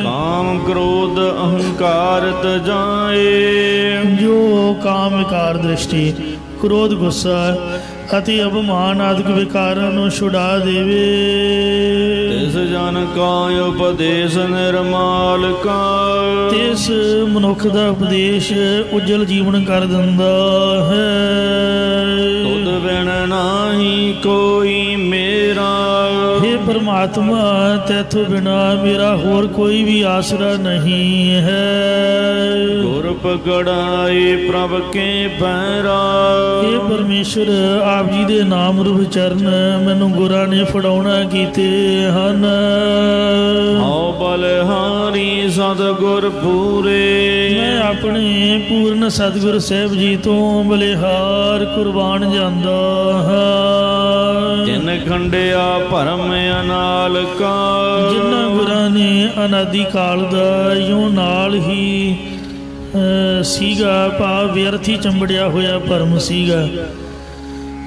ਕਾਮ ਕ੍ਰੋਧ ਅਹੰਕਾਰ ਤਜਾਏ। ਜੋ ਕਾਮ ਵਿਕਾਰ ਦ੍ਰਿਸ਼ਟੀ, ਕ੍ਰੋਧ ਗੁੱਸਾ ਅਤੇ ਅਭਿਮਾਨ ਆਦਿਕ ਵਿਕਾਰਾਂ ਨੂੰ ਛੁਡਾ ਦੇਵੇ। ਤਿਸ ਜਨ ਕਾ ਉਪਦੇਸ਼ ਨਿਰਮਾਲ ਕਾ। ਤਿਸ ਮਨੁੱਖ ਦਾ ਉਪਦੇਸ਼ ਉਜਲ ਜੀਵਨ ਕਰ ਦਿੰਦਾ ਹੈ। ਤੁਧ ਬਿਨ ਨਾਹੀ ਕੋਈ ਮੇਰਾ। हे परमात्मा, तैथों बिना मेरा होर कोई भी आसरा नहीं है। गुर पकड़ाई प्रभ के पैरा। हे ਪਰਮੇਸ਼ਰ ਆਪ ਜੀ ਦੇ ਨਾਮ ਰੂਪ ਚਰਨ ਮੈਨੂੰ ਗੁਰਾਂ ਨੇ ਫੜਾਉਣਾ ਕੀਤੇ ਹਨ। ਹਉ ਬਲਿਹਾਰੀ ਸਤਿਗੁਰ ਪੂਰੇ, ਮੈਂ ਆਪਣੇ ਪੂਰਨ ਸਤਿਗੁਰ ਸਾਹਿਬ ਜੀ ਤੋਂ ਬਲਿਹਾਰ ਕੁਰਬਾਨ ਜਾਂਦਾ ਹਾਂ। ਜਿਨ ਖੰਡਿਆ ਭਰਮ ਅਨਾਲ ਕਾ, ਜਿਨ੍ਹਾਂ ਗੁਰਾਂ ਨੇ ਅਨਾਦਿ ਕਾਲ ਦਾ ਯੋਂ ਨਾਲ ਹੀ ਸੀਗਾ, ਭਾਵ ਵਿਅਰਥੀ ਚੰਬੜਿਆ ਹੋਇਆ ਭਰਮ ਸੀਗਾ,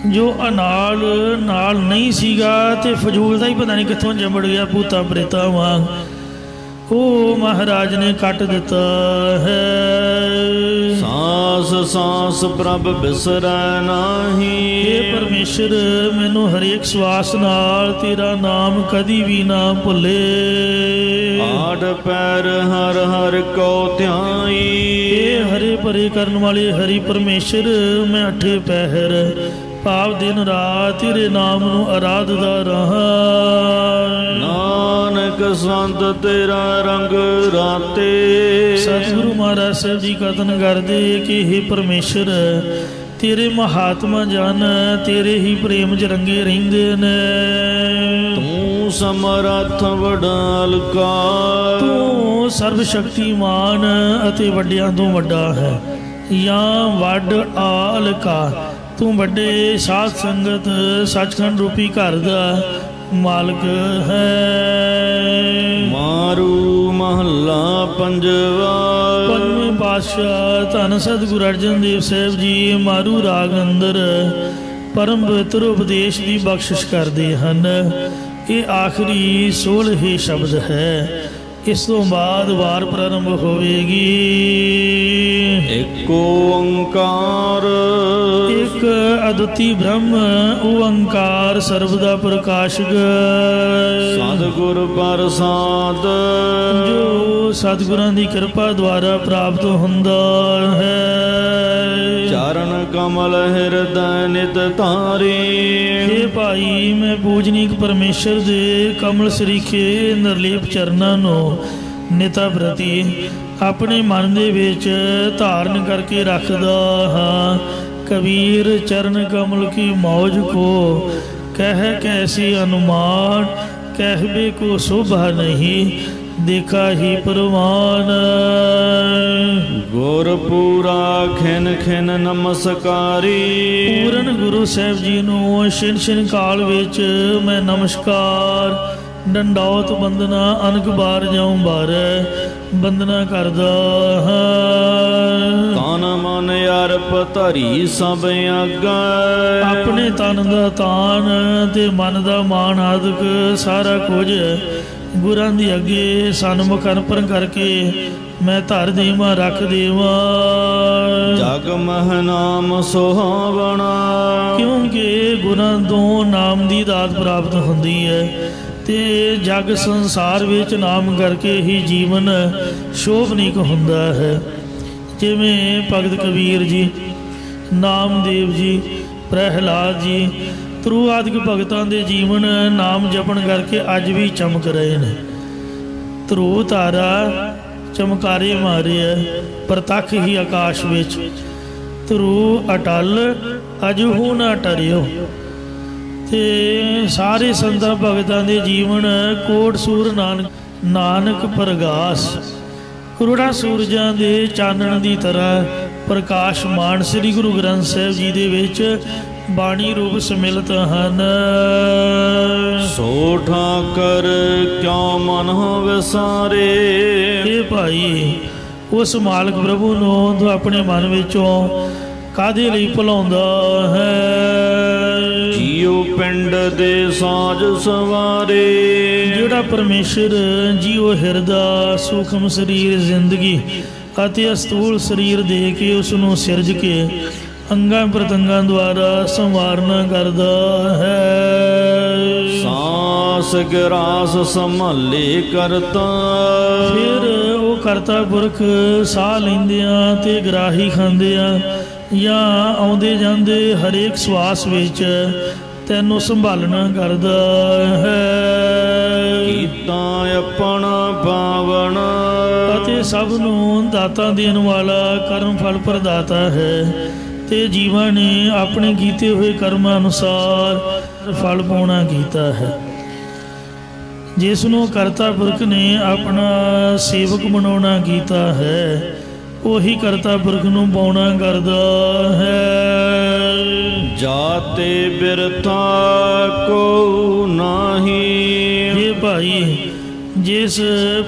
ਜੋ ਅਨਾਲ ਨਾਲ ਨਹੀਂ ਸੀਗਾ ਤੇ ਫਜ਼ੂਲ ਦਾ ਹੀ ਪਤਾ ਨਹੀਂ ਕਿੱਥੋਂ ਚੰਬੜ ਗਿਆ ਭੂਤਾਂ ਪ੍ਰੇਤਾਂ ਵਾਂਗ, ਉਹ ਮਹਾਰਾਜ ਨੇ ਕੱਟ ਦਿੱਤਾ ਹੈ। ਸਾਸ ਸਾਸ ਪ੍ਰਭ ਬਿਸਰੈ ਨਾਹੀ, ਇਹ ਪਰਮੇਸ਼ਰ ਮੈਨੂੰ ਹਰੇਕ ਸਵਾਸ ਨਾਲ ਤੇਰਾ ਨਾਮ ਕਦੀ ਵੀ ਨਾ ਭੁੱਲੇ। ਆਠ ਪੈਰ ਹਰ ਹਰ ਕੋ ਧਿਆਈ, ਇਹ ਹਰੇ ਭਰੇ ਕਰਨ ਵਾਲੇ ਹਰੀ ਪਰਮੇਸ਼ਰ ਮੈਂ ਅਠੇ ਪਹਿਰ ਭਾਵ ਦਿਨ ਰਾਤ ਤੇਰੇ ਨਾਮ ਨੂੰ ਅਰਾਧਦਾ ਰਹਾ। ਨਾਨਕ ਸੰਤ ਤੇਰਾ ਰੰਗ ਰਾਤੇ, ਸਤਿਗੁਰੂ ਮਹਾਰਾਜ ਸਾਹਿਬ ਜੀ ਕਥਨ ਕਰਦੇ ਕਿ ਹੇ ਪਰਮੇਸ਼ਰ ਤੇਰੇ ਮਹਾਤਮਾ ਜਨ ਤੇਰੇ ਹੀ ਪ੍ਰੇਮ 'ਚ ਰੰਗੇ ਰਹਿੰਦੇ ਨੇ। ਤੂੰ ਸਮਰੱਥ ਵਡਾਲ ਕਾ, ਤੂੰ ਸਰਬ ਸ਼ਕਤੀਮਾਨ ਅਤੇ ਵੱਡਿਆਂ ਤੋਂ ਵੱਡਾ ਹੈ। ਜਾਂ ਵੱਡ ਆਲ ਕਾ, ਤੂੰ ਵੱਡੇ ਸਾਧ ਸੰਗਤ ਸੱਚਖੰਡ ਰੂਪੀ ਘਰ ਦਾ ਮਾਲਕ ਹੈ। ਮਾਰੂ ਮਹੱਲਾ ਪੰਜਵਾ, ਪੰਜਵੇਂ ਪਾਤਸ਼ਾਹ ਧੰਨ ਸਤਿਗੁਰੂ ਅਰਜਨ ਦੇਵ ਸਾਹਿਬ ਜੀ ਮਾਰੂ ਰਾਗ ਅੰਦਰ ਪਰਮ ਪਵਿੱਤਰ ਉਪਦੇਸ਼ ਦੀ ਬਖਸ਼ਿਸ਼ ਕਰਦੇ ਹਨ। ਇਹ ਆਖਰੀ 16 ਸ਼ਬਦ ਹੈ। ਇਸ ਤੋਂ ਬਾਅਦ ਵਾਰ ਪ੍ਰਾਰੰਭ ਹੋਵੇਗੀ। ਏਕ ਓੰਕਾਰ, ਇੱਕ ਅਦੁੱਤੀ ਬ੍ਰਹਮ ਓੰਕਾਰ ਸਰਬ ਦਾ ਪ੍ਰਕਾਸ਼ਕ, ਸਤਿਗੁਰ ਪ੍ਰਸਾਦ, ਜੋ ਸਤਿਗੁਰਾਂ ਦੀ ਕਿਰਪਾ ਦੁਆਰਾ ਪ੍ਰਾਪਤ ਹੁੰਦਾ ਹੈ। ਚਰਨ ਕਮਲ ਹਿਰਦੈ ਨਿਤ ਧਾਰੀ, ਇਹ ਭਾਈ ਮੈਂ ਪੂਜਨੀਕ ਪਰਮੇਸ਼ਰ ਦੇ ਕਮਲ ਸਰੀਖੇ ਨਿਰਲੇਪ ਚਰਨਾਂ ਨੂੰ ਨਿਤਾ ਪ੍ਰਤੀ ਆਪਣੇ ਮਨ ਦੇ ਵਿੱਚ ਧਾਰਨ ਕਰਕੇ ਰੱਖਦਾ ਹਾਂ। ਕਬੀਰ ਚਰਨ ਕਮਲ ਕੀ ਮੌਜ ਕੋ ਕਹਿ ਕੈਸੀ ਅਨੁਮਾਨ, ਕਹਿਬੇ ਕੋ ਸ਼ੋਭਾ ਨਹੀਂ ਦੇਖਾ ਹੀ ਪ੍ਰਵਾਨ। ਗੁਰ ਪੂਰਾ ਖਿਨ ਖਿਨ ਨਮਸਕਾਰੀ, ਪੂਰਨ ਗੁਰੂ ਸਾਹਿਬ ਜੀ ਨੂੰ ਛਿਨ ਛਿਨ ਕਾਲ ਵਿੱਚ ਮੈਂ ਨਮਸਕਾਰ ਡੰਡੌਤ ਬੰਦਨਾ ਅਨਕ ਬਾਰ ਜਾਉ ਬਾਰੇ ਬੰਦਨਾ ਕਰਦਾ ਹਾਂ। ਤਨ ਮਨ ਅਰਪ ਧਰੀ ਸਭ ਅੱਗੇ, ਆਪਣੇ ਤਨ ਦਾ ਤਾਨ ਤੇ ਮਨ ਦਾ ਮਾਨ ਆਦਿਕ ਸਾਰਾ ਕੁਝ ਗੁਰਾਂ ਦੀ ਅੱਗੇ ਸਨਮੁਖ ਅਰਪਣ ਕਰਕੇ ਮੈਂ ਧਰ ਦੇਵਾਂ ਰੱਖ ਦੇਵਾਂ। ਜਗ ਮਹਿ ਨਾਮ ਸੁਹਾਵਣਾ, ਕਿਉਂਕਿ ਗੁਰਾਂ ਤੋਂ ਨਾਮ ਦੀ ਦਾਤ ਪ੍ਰਾਪਤ ਹੁੰਦੀ ਹੈ ਤੇ ਜਗ ਸੰਸਾਰ ਵਿੱਚ ਨਾਮ ਕਰਕੇ ਹੀ ਜੀਵਨ ਸ਼ੋਭਨੀਕ ਹੁੰਦਾ ਹੈ। ਜਿਵੇਂ ਭਗਤ ਕਬੀਰ ਜੀ, ਨਾਮਦੇਵ ਜੀ, ਪ੍ਰਹਿਲਾਦ ਜੀ, ਧਰੂ ਆਦਿਕ ਭਗਤਾਂ ਦੇ ਜੀਵਨ ਨਾਮ ਜਪਣ ਕਰਕੇ ਅੱਜ ਵੀ ਚਮਕ ਰਹੇ ਨੇ। ਧਰੂ ਤਾਰਾ ਚਮਕਾਰੇ ਮਾਰਿਆ ਪ੍ਰਤੱਖ ਹੀ ਆਕਾਸ਼ ਵਿੱਚ, ਧਰੂ ਅਟਲ ਅਜਹੂ ਨਾ ਟਰਿਓ। ਤੇ ਸਾਰੇ ਸੰਤਾਂ ਭਗਤਾਂ ਦੇ ਜੀਵਨ ਕੋਟ ਸੂਰ ਨਾਨਕ ਪ੍ਰਗਾਸ, ਕਰੋੜਾਂ ਸੂਰਜਾਂ ਦੇ ਚਾਨਣ ਦੀ ਤਰ੍ਹਾਂ ਪ੍ਰਕਾਸ਼ਮਾਨ ਸ੍ਰੀ ਗੁਰੂ ਗ੍ਰੰਥ ਸਾਹਿਬ ਜੀ ਦੇ ਵਿੱਚ ਬਾਣੀ ਰੂਪ ਸਮਿਲਿਤ ਹਨ। ਸੋ ਠਾਕਰ ਕਿਉ ਮਨ ਵਿਸਾਰੇ, ਇਹ ਭਾਈ ਉਸ ਮਾਲਕ ਪ੍ਰਭੂ ਨੂੰ ਤੂੰ ਆਪਣੇ ਮਨ ਵਿੱਚੋਂ ਕਾਹਦੇ ਲਈ ਭੁਲਾਉਂਦਾ ਹੈ। ਜੀਉ ਪਿੰਡ ਦੇ ਸਾਜ ਸਵਾਰੇ, ਜਿਹੜਾ ਪਰਮੇਸ਼ਰ ਜੀਉ ਹਿਰਦਾ ਸੂਖਮ ਸਰੀਰ ਜ਼ਿੰਦਗੀ ਅਤੇ ਅਸਤੂਲ ਸਰੀਰ ਦੇ ਕੇ ਉਸ ਨੂੰ ਸਿਰਜ ਕੇ ਅੰਗਾਂ ਪ੍ਰਤੰਗਾਂ ਦੁਆਰਾ ਸੰਵਾਰਨਾ ਕਰਦਾ ਹੈ। ਸਾਸ ਗਰਾਸ ਸੰਭਾਲੇ ਕਰਤਾ, ਫਿਰ ਉਹ ਕਰਤਾ ਪੁਰਖ ਸਾਹ ਲੈਂਦਿਆਂ ਤੇ ਗਰਾਹੀ ਖਾਂਦਿਆਂ ਜਾਂ ਆਉਂਦੇ ਜਾਂਦੇ ਹਰੇਕ ਸਵਾਸ ਵਿੱਚ ਤੈਨੂੰ ਸੰਭਾਲਣਾ ਕਰਦਾ ਹੈ। ਕੀਤਾ ਆਪਣਾ ਪਾਵਨ, ਅਤੇ ਸਭ ਨੂੰ ਦਾਤਾਂ ਦੇਣ ਵਾਲਾ ਕਰਮ ਫਲ ਪ੍ਰਦਾਤਾ ਹੈ ਤੇ ਜੀਵਾਂ ਨੇ ਆਪਣੇ ਕੀਤੇ ਹੋਏ ਕਰਮਾਂ ਅਨੁਸਾਰ ਫਲ ਪਾਉਣਾ ਕੀਤਾ ਹੈ। ਜਿਸ ਨੂੰ ਕਰਤਾ ਪੁਰਖ ਨੇ ਆਪਣਾ ਸੇਵਕ ਬਣਾਉਣਾ ਕੀਤਾ ਹੈ, ਉਹੀ ਕਰਤਾ ਪੁਰਖ ਨੂੰ ਪਾਉਣਾ ਕਰਦਾ ਹੈ। ਜਾਤੇ ਬਿਰਥਾ ਕੋ ਨਾਹੀ। ਜੇ ਭਾਈ ਜਿਸ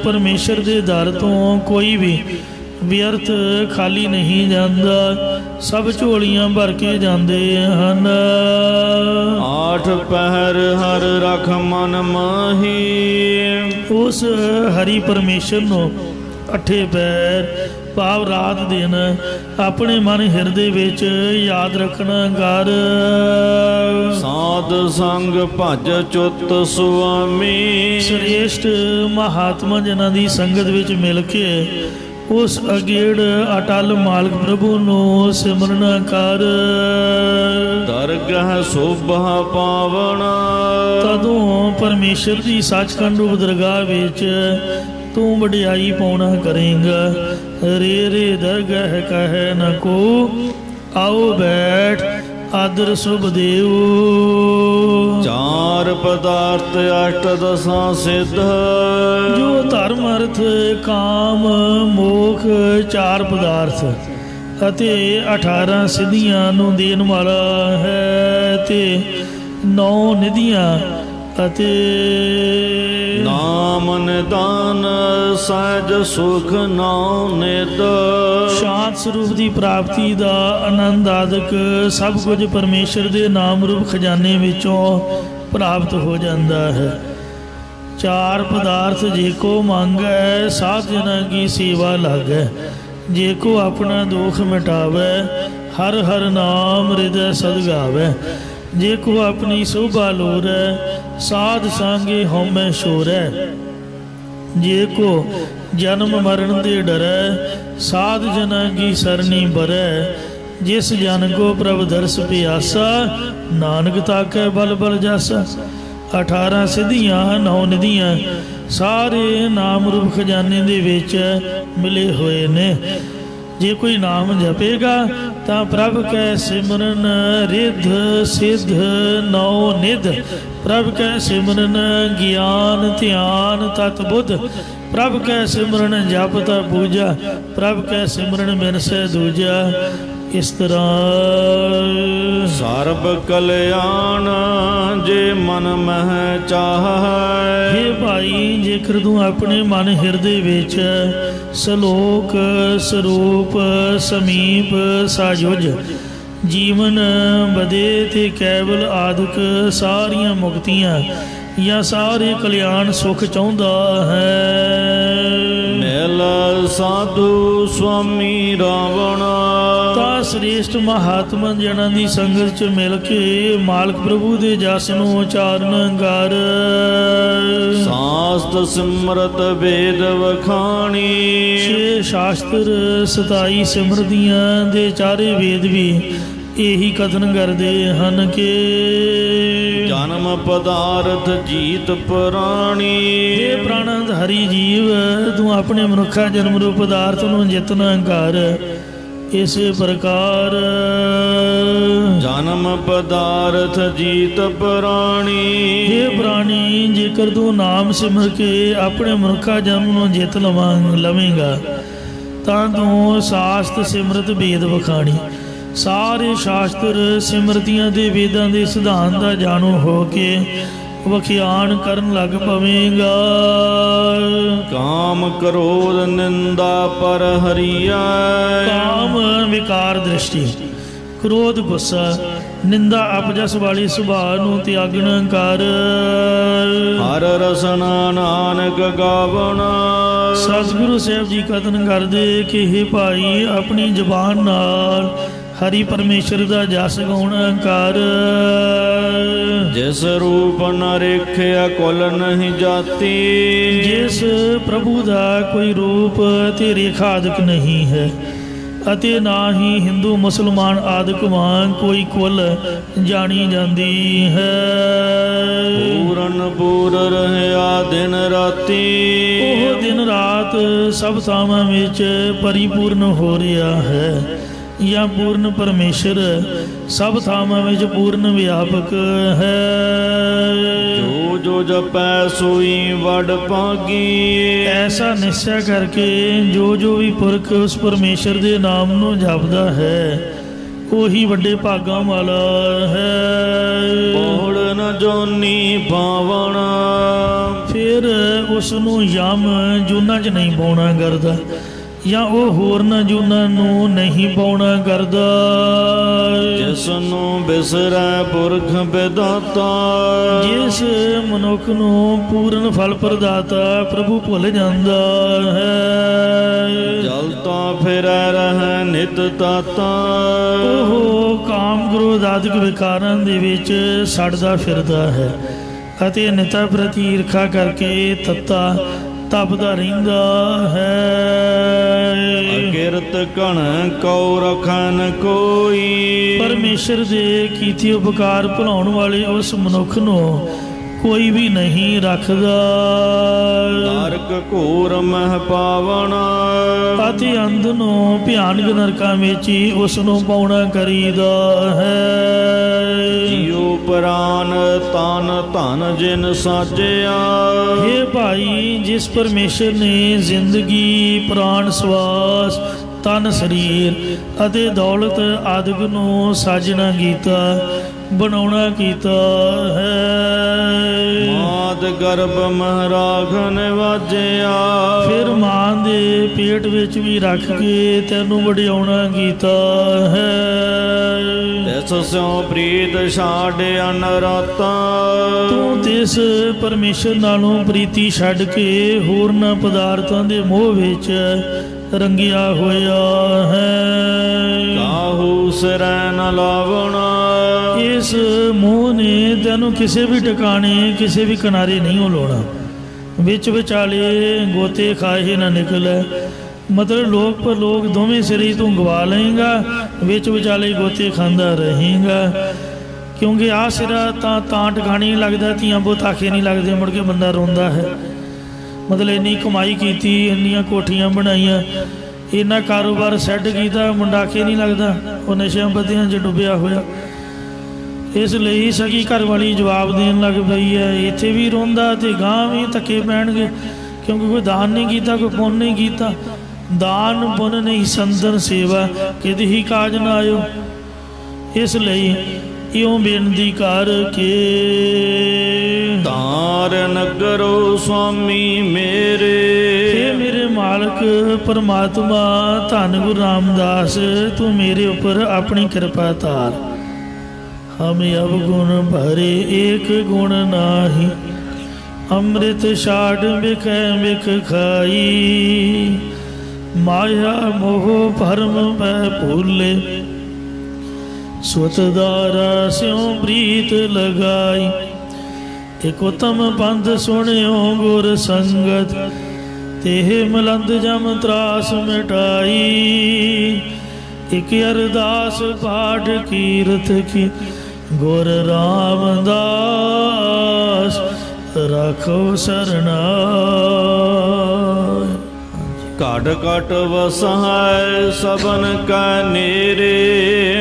ਪਰਮੇਸ਼ਰ ਦੇ ਦਰ ਤੋਂ ਕੋਈ ਵੀ ਵਿਅਰਥ ਖਾਲੀ ਨਹੀਂ ਜਾਂਦਾ, ਸਭ ਝੋਲੀਆਂ ਭਰ ਕੇ ਜਾਂਦੇ ਹਨ। ਆਠ ਪਹਿਰ ਹਰ ਰਖ ਮਨ ਮਾਹੀ। ਉਸ ਹਰੀ ਪਰਮੇਸ਼ਰ ਨੂੰ ਅੱਠੇ ਪੈਰ ਭਾਵ ਰਾਤ ਦਿਨ ਆਪਣੇ ਮਨ ਹਿਰਦੇ ਵਿੱਚ ਯਾਦ ਰੱਖਣਾ ਕਰ। ਸਾਧ ਸੰਗ ਭਜ ਚੁੱਤ ਸੁਆਮੀ। ਸ੍ਰੇਸ਼ਟ ਮਹਾਤਮਾ ਜਨਾਂ ਦੀ ਸੰਗਤ ਵਿੱਚ ਮਿਲ ਕੇ ਉਸ ਅਗੇੜ ਅਟਲ ਮਾਲਕ ਪ੍ਰਭੂ ਨੂੰ ਸਿਮਰਨਾ ਕਰ। ਦਰਗਹ ਸੋਭਾ ਪਾਵਣਾ। ਤਦੋਂ ਪਰਮੇਸ਼ਰ ਦੀ ਸੱਚਖੰਡ ਰੂਪ ਦਰਗਾਹ ਵਿੱਚ ਤੂੰ ਵਡਿਆਈ ਪਾਉਣਾ ਕਰੇਂਗਾ। ਰੇ ਰੇ ਦਰਗਹ ਕਹਿ ਨ ਕੋ, ਆਓ ਬੈਠ ਆਦਰ ਸੁਭ ਦੇਵ। ਚਾਰ ਪਦਾਰਥ ਅਸ਼ਟ ਦਸਾਂ ਸਿੱਧ। ਜੋ ਧਰਮ ਅਰਥ ਕਾਮ ਮੋਖ ਚਾਰ ਪਦਾਰਥ ਅਤੇ 18 ਸਿੱਧੀਆਂ ਨੂੰ ਦੇਣ ਵਾਲਾ ਹੈ, ਤੇ 9 ਨਿਧੀਆਂ ਅਤੇ ਨਾਮ ਨਿਦਾਨ ਸਹਿਜ ਸੁਖ ਨਾਉ ਨਿਦ। ਸ਼ਾਂਤ ਸਰੂਪ ਦੀ ਪ੍ਰਾਪਤੀ ਦਾ ਆਨੰਦ ਆਦਿਕ ਸਭ ਕੁਝ ਪਰਮੇਸ਼ਰ ਦੇ ਨਾਮ ਰੂਪ ਖਜ਼ਾਨੇ ਵਿੱਚੋਂ ਪ੍ਰਾਪਤ ਹੋ ਜਾਂਦਾ ਹੈ। ਚਾਰ ਪਦਾਰਥ ਜੇ ਕੋ ਮੰਗੈ, ਸਾਧ ਜਨਾਂ ਕੀ ਸੇਵਾ ਲਾਗੈ। ਜੇ ਕੋ ਆਪਣਾ ਦੁਖ ਮਿਟਾਵੈ, ਹਰ ਹਰ ਨਾਮ ਹਿਰਦੈ ਸਦ ਗਾਵੈ। ਜੇ ਕੋ ਆਪਣੀ ਸੋਭਾ ਲੋਰੈ, ਸਾਧ ਸੰਗੇ ਹਉਮੈ ਛੋਰੈ। ਜੇ ਕੋ ਜਨਮ ਮਰਨ ਦੇ ਡਰੈ, ਸਾਧ ਜਨਾਂ ਕੀ ਸਰਨੀ ਬਰੈ। ਜਿਸ ਜਨ ਕੋ ਪ੍ਰਭ ਦਰਸ ਪਿਆਸਾ, ਨਾਨਕ ਤਾਕੈ ਬਲ ਬਲ ਜਾਸਾ। 18 ਸਿੱਧੀਆਂ 9 ਨਿਧੀਆਂ ਸਾਰੇ ਨਾਮ ਰੂਪ ਖਜ਼ਾਨੇ ਦੇ ਵਿੱਚ ਮਿਲੇ ਹੋਏ ਨੇ। ਜੇ ਕੋਈ ਨਾਮ ਜਪੇਗਾ ਤਾਂ ਪ੍ਰਭ ਕੈ ਸਿਮਰਨ ਰਿੱਧ ਸਿੱਧ 9 ਨਿਧ। ਪ੍ਰਭ ਕੈ ਸਿਮਰਨ ਗਿਆਨ ਧਿਆਨ ਤਤ ਬੁੱਧ। ਪ੍ਰਭ ਕੈ ਸਿਮਰਨ ਜਪ ਤਪ ਪੂਜਾ। ਪ੍ਰਭ ਕੈ ਸਿਮਰਨ ਬਿਨਸੈ ਦੂਜਾ। ਇਸ ਤਰ੍ਹਾਂ ਸਰਬ ਕਲਿਆਣ ਜੇ ਮਨ ਮਹਿ ਚਾਹੈ। ਹੇ ਭਾਈ, ਜੇਕਰ ਤੂੰ ਆਪਣੇ ਮਨ ਹਿਰਦੇ ਵਿੱਚ ਸਲੋਕ ਸਰੂਪ ਸਮੀਪ ਸਾਜੁਜ ਜੀਵਨ ਬਦੇ ਤੇ ਕੇਵਲ ਆਦਿਕ ਸਾਰੀਆਂ ਮੁਕਤੀਆਂ ਜਾਂ ਸਾਰੇ ਕਲਿਆਣ ਸੁਖ ਚਾਹੁੰਦਾ ਹੈ। ਮਿਲ ਸਾਧੂ ਸੁਆਮੀ ਰਾਵਣ। ਤਾਂ ਸ੍ਰੇਸ਼ਟ ਮਹਾਤਮਾ ਜਨਾਂ ਦੀ ਸੰਗਤ ਚ ਮਿਲ ਕੇ ਮਾਲਕ ਪ੍ਰਭੂ ਦੇ ਜਸ ਨੂੰ ਉਚਾਰਨ ਕਰ। ਸਾਸਤ ਸਿਮਰਤ ਵੇਦ ਵਖਾਣੀ। 6 ਸ਼ਾਸਤਰ 27 ਸਿਮਰਤੀਆਂ ਦੇ ਚਾਰੇ ਵੇਦ ਵੀ ਇਹੀ ਕਥਨ ਕਰਦੇ ਹਨ ਕਿ ਜਨਮ ਪਦਾਰਥ ਜੀਤ ਪ੍ਰਾਣੀ। ਇਹ ਪ੍ਰਾਣੰਦ ਹਰੀ ਜੀਵ, ਤੂੰ ਆਪਣੇ ਮਨੁੱਖਾ ਜਨਮ ਰੂਪ ਪਦਾਰਥ ਨੂੰ ਜਿਤਨਾ ਕਰ। ਇਸੇ ਪ੍ਰਕਾਰ ਜਨਮ ਪਦਾਰਥ ਜੀਤ ਪ੍ਰਾਣੀ। ਇਹ ਪ੍ਰਾਣੀ, ਜੇਕਰ ਤੂੰ ਨਾਮ ਸਿਮਰ ਕੇ ਆਪਣੇ ਮਨੁੱਖਾ ਜਨਮ ਨੂੰ ਜਿੱਤ ਲਵੇਂਗਾ ਤਾਂ ਤੂੰ ਸਾਸਤ ਸਿਮਰਤ ਵੇਦ ਵਖਾਣੀ। ਸਾਰੇ ਸ਼ਾਸਤਰ ਸਿਮਰਤੀਆਂ ਦੇ ਵੇਦਾਂ ਦੇ ਸਿਧਾਂਤ ਦਾ ਜਾਣੂ ਹੋ ਕੇ ਵਖਿਆਨ ਕਰਨ ਲੱਗ ਪਵੇਂਗਾ। ਕਾਮ ਕ੍ਰੋਧ ਨਿੰਦਾ ਪਰ ਹਰੀਆ। ਕਾਮ ਵਿਕਾਰ ਦ੍ਰਿਸ਼ਟੀ, ਕ੍ਰੋਧ ਗੁੱਸਾ, ਨਿੰਦਾ ਅਪਜਸ ਵਾਲੀ ਸੁਭਾਅ ਨੂੰ ਤਿਆਗਣਾ ਕਰ। ਹਰ ਰਸਨਾ ਨਾਨਕ ਗਾਵਣਾ। ਸਤਿਗੁਰੂ ਸਾਹਿਬ ਜੀ ਕਥਨ ਕਰਦੇ ਕਿ ਹੇ ਭਾਈ, ਆਪਣੀ ਜ਼ੁਬਾਨ ਨਾਲ ਹਰੀ ਪਰਮੇਸ਼ਰ ਦਾ ਜਸ ਗਾਉਣਾ ਕਰ। ਜਿਸ ਰੂਪ ਨ ਰੇਖਿਆ ਕੁਲ ਨਹੀਂ ਜਾਤੀ। ਜਿਸ ਪ੍ਰਭੂ ਦਾ ਕੋਈ ਰੂਪ ਤੇ ਰੇਖਾ ਆਦਿਕ ਨਹੀਂ ਹੈ, ਅਤੇ ਨਾ ਹੀ ਹਿੰਦੂ ਮੁਸਲਮਾਨ ਆਦਿਕ ਵਾਂਗ ਕੋਈ ਕੁਲ ਜਾਣੀ ਜਾਂਦੀ ਹੈ। ਪੂਰਨ ਪੂਰ ਰਹਿਆ ਦਿਨ ਰਾਤੀ। ਉਹ ਦਿਨ ਰਾਤ ਸਭ ਥਾਵਾਂ ਵਿੱਚ ਪਰਿਪੂਰਨ ਹੋ ਰਿਹਾ ਹੈ। ਜਾਂ ਪੂਰਨ ਪਰਮੇਸ਼ਰ ਸਭ ਥਾਵਾਂ ਵਿੱਚ ਪੂਰਨ ਵਿਆਪਕ ਹੈ। ਜੋ ਜੋ ਜਪੈ ਸੋਈ ਵਡ ਭਾਗੀ। ਐਸਾ ਨਿਸ਼ਚੈ ਕਰਕੇ ਜੋ ਜੋ ਵੀ ਪੁਰਖ ਉਸ ਪਰਮੇਸ਼ਰ ਦੇ ਨਾਮ ਨੂੰ ਜਪਦਾ ਹੈ ਉਹੀ ਵੱਡੇ ਭਾਗਾਂ ਵਾਲਾ ਹੈ। ਬਹੁੜ ਨ ਜੋਨੀ ਪਾਵਣਾ। ਫਿਰ ਉਸ ਨੂੰ ਯਮ ਜੂਨਾਂ 'ਚ ਨਹੀਂ ਪਾਉਣਾ ਕਰਦਾ, ਜਾਂ ਉਹ ਹੋਰਨਾਂ ਜੂਨਾਂ ਨੂੰ ਨਹੀਂ ਪਾਉਣਾ ਕਰਦਾ। ਜਿਸ ਨੂੰ ਬਿਸਰੈ ਪੁਰਖ ਵਿਦਾਤਾ। ਜਿਸ ਮਨੁੱਖ ਨੂੰ ਪੂਰਨ ਫਲ ਪ੍ਰਦਾਤਾ ਪ੍ਰਭੂ ਭੁੱਲ ਜਾਂਦਾ ਹੈ। ਜਲਤਾ ਫਿਰੈ ਰਹਿ ਨਿਤ ਤਾਤਾ। ਉਹ ਕਾਮ ਕ੍ਰੋਧ ਆਦਿਕ ਵਿਕਾਰਾਂ ਦੇ ਵਿੱਚ ਸੜਦਾ ਫਿਰਦਾ ਹੈ ਅਤੇ ਨਿਤਾ ਪ੍ਰਤੀ ਈਰਖਾ ਕਰਕੇ ਤੱਤਾ ਤਪਦਾ ਰਹਿੰਦਾ ਹੈ। ਅਕਿਰਤ ਘਣ ਕਉ ਰਖਨ ਕੋਈ। ਪਰਮੇਸ਼ਰ ਦੇ ਕੀਤੇ ਉਪਕਾਰ ਭੁਲਾਉਣ ਵਾਲੇ ਉਸ ਮਨੁੱਖ ਨੂੰ ਕੋਈ ਵੀ ਨਹੀਂ ਰੱਖਦਾ। ਨਰਕ ਘੋਰ ਮਹਿ ਪਾਵਣਾ। ਅਤੇ ਅੰਧ ਨੂੰ ਭਿਆਨਕ ਨਰਕਾਂ ਵਿੱਚ ਹੀ ਉਸ ਨੂੰ ਪਾਉਣਾ ਕਰੀਦਾ ਹੈ। ਜੀਉ ਪ੍ਰਾਨ ਤਨ ਧਨ ਜਿਨ ਸਾਜਿਆ। हे ਭਾਈ, ਜਿਸ ਪਰਮੇਸ਼ਰ ਨੇ ਜ਼ਿੰਦਗੀ, ਪ੍ਰਾਣ, ਸਵਾਸ, ਤਨ, ਸਰੀਰ ਅਤੇ ਦੌਲਤ ਆਦਿਕ ਨੂੰ ਸਾਜਣਾ ਕੀਤਾ, ਬਣਾਉਣਾ ਕੀਤਾ ਹੈ। ਮਾਦ ਗਰਭ ਮਹਾਰਾਗਨ ਵਾਜਿਆ। ਫਿਰ ਮਾਂ ਦੇ ਪੇਟ ਵਿੱਚ ਵੀ ਰੱਖ ਕੇ ਤੈਨੂੰ ਵਡਿਆਉਣਾ ਕੀਤਾ ਹੈ। ਤਿਸ ਸਿਉ ਪ੍ਰੀਤ ਛਾੜ ਅਨਰਾਤਾ। ਤੂੰ ਤਿਸ ਪਰਮੇਸ਼ਰ ਨਾਲੋਂ ਪ੍ਰੀਤੀ ਛੱਡ ਕੇ ਹੋਰਨਾਂ ਪਦਾਰਥਾਂ ਦੇ ਮੋਹ ਵਿੱਚ ਰੰਗਿਆ ਹੋਇਆ ਹੈ। ਕਾਹੂ ਸਿਰੈ ਨ ਲਾਵਣਾ। ਇਸ ਮੋਹ ਨੇ ਤੈਨੂੰ ਕਿਸੇ ਵੀ ਟਿਕਾਣੇ, ਕਿਸੇ ਵੀ ਕਿਨਾਰੇ ਨਹੀਂ ਲਾਉਣਾ। ਵਿੱਚ ਵਿਚਾਲੇ ਗੋਤੇ ਖਾਹੇ ਨਾ ਨਿਕਲੇ। ਮਤਲਬ ਲੋਕ ਪਰ ਲੋਕ ਦੋਵੇਂ ਸਿਰੇ ਤੂੰ ਗਵਾ ਲਏਗਾ, ਵਿੱਚ ਵਿਚਾਲੇ ਗੋਤੇ ਖਾਂਦਾ ਰਹੇਗਾ। ਕਿਉਂਕਿ ਆਹ ਸਿਰਾ ਤਾਂ ਟਿਕਾਣੇ ਨਹੀਂ ਲੱਗਦਾ, ਧੀਆਂ ਬਹੁਤ ਆਖੇ ਨਹੀਂ ਲੱਗਦੇ, ਮੁੜ ਕੇ ਬੰਦਾ ਰੋਂਦਾ ਹੈ। ਮਤਲਬ ਇੰਨੀ ਕਮਾਈ ਕੀਤੀ, ਇੰਨੀਆਂ ਕੋਠੀਆਂ ਬਣਾਈਆਂ, ਇੰਨਾ ਕਾਰੋਬਾਰ ਸੈੱਟ ਕੀਤਾ, ਮੁੰਡਾ ਆਖੇ ਨਹੀਂ ਲੱਗਦਾ, ਉਹ ਨਸ਼ਿਆਂ ਪੱਤਿਆਂ 'ਚ ਡੁੱਬਿਆ ਹੋਇਆ। ਇਸ ਲਈ ਸਗੀ ਘਰ ਵਾਲੀ ਜਵਾਬ ਦੇਣ ਲੱਗ ਪਈ ਹੈ, ਇੱਥੇ ਵੀ ਰੋਂਦਾ ਤੇ ਗਾਂ ਵੀ ਧੱਕੇ ਪੈਣਗੇ, ਕਿਉਂਕਿ ਕੋਈ ਦਾਨ ਨਹੀਂ ਕੀਤਾ, ਕੋਈ ਪੁੰਨ ਨਹੀਂ ਕੀਤਾ। ਦਾਨ ਪੁੰਨ ਨਹੀਂ ਸੰਤਨ ਸੇਵਾ ਕਿਤੇ ਹੀ ਕਾਜ ਨਾ ਆਇਓ। ਇਸ ਲਈ ਇਉਂ ਬੇਨਤੀ ਕਰ ਕੇ ਤਾਰ ਨਗਰੋ ਸੁਆਮੀ ਮੇਰੇ। हे ਮੇਰੇ ਮਾਲਕ ਪਰਮਾਤਮਾ ਧੰਨ ਗੁਰੂ ਰਾਮਦਾਸ, ਤੂੰ ਮੇਰੇ ਉੱਪਰ ਆਪਣੀ ਕਿਰਪਾ ਧਾਰ। ਹਮ ਅਵਗੁਣ ਭਰੇ ਏਕ ਗੁਣ ਨਾਹੀ, ਅੰਮ੍ਰਿਤ ਛਾੜ ਬਿਖੈ ਬਿਖ ਖਾਈ। ਮਾਇਆ ਮੋਹ ਭਰਮ ਮੈਂ ਭੂਲੇ, ਸੁਤ ਦਾਰਾ ਸਿਉ ਪ੍ਰੀਤ ਲਗਾਈ। ਇਕ ਉਤਮ ਪੰਥ ਸੁਣਿਓ ਗੁਰ ਸੰਗਤ, तेह मलंद जम त्रास मिटाई। एक अरदास पाठ कीरत की गुर रामदास राखो सरनाय। घट घट वसहाय सबन का नेरे।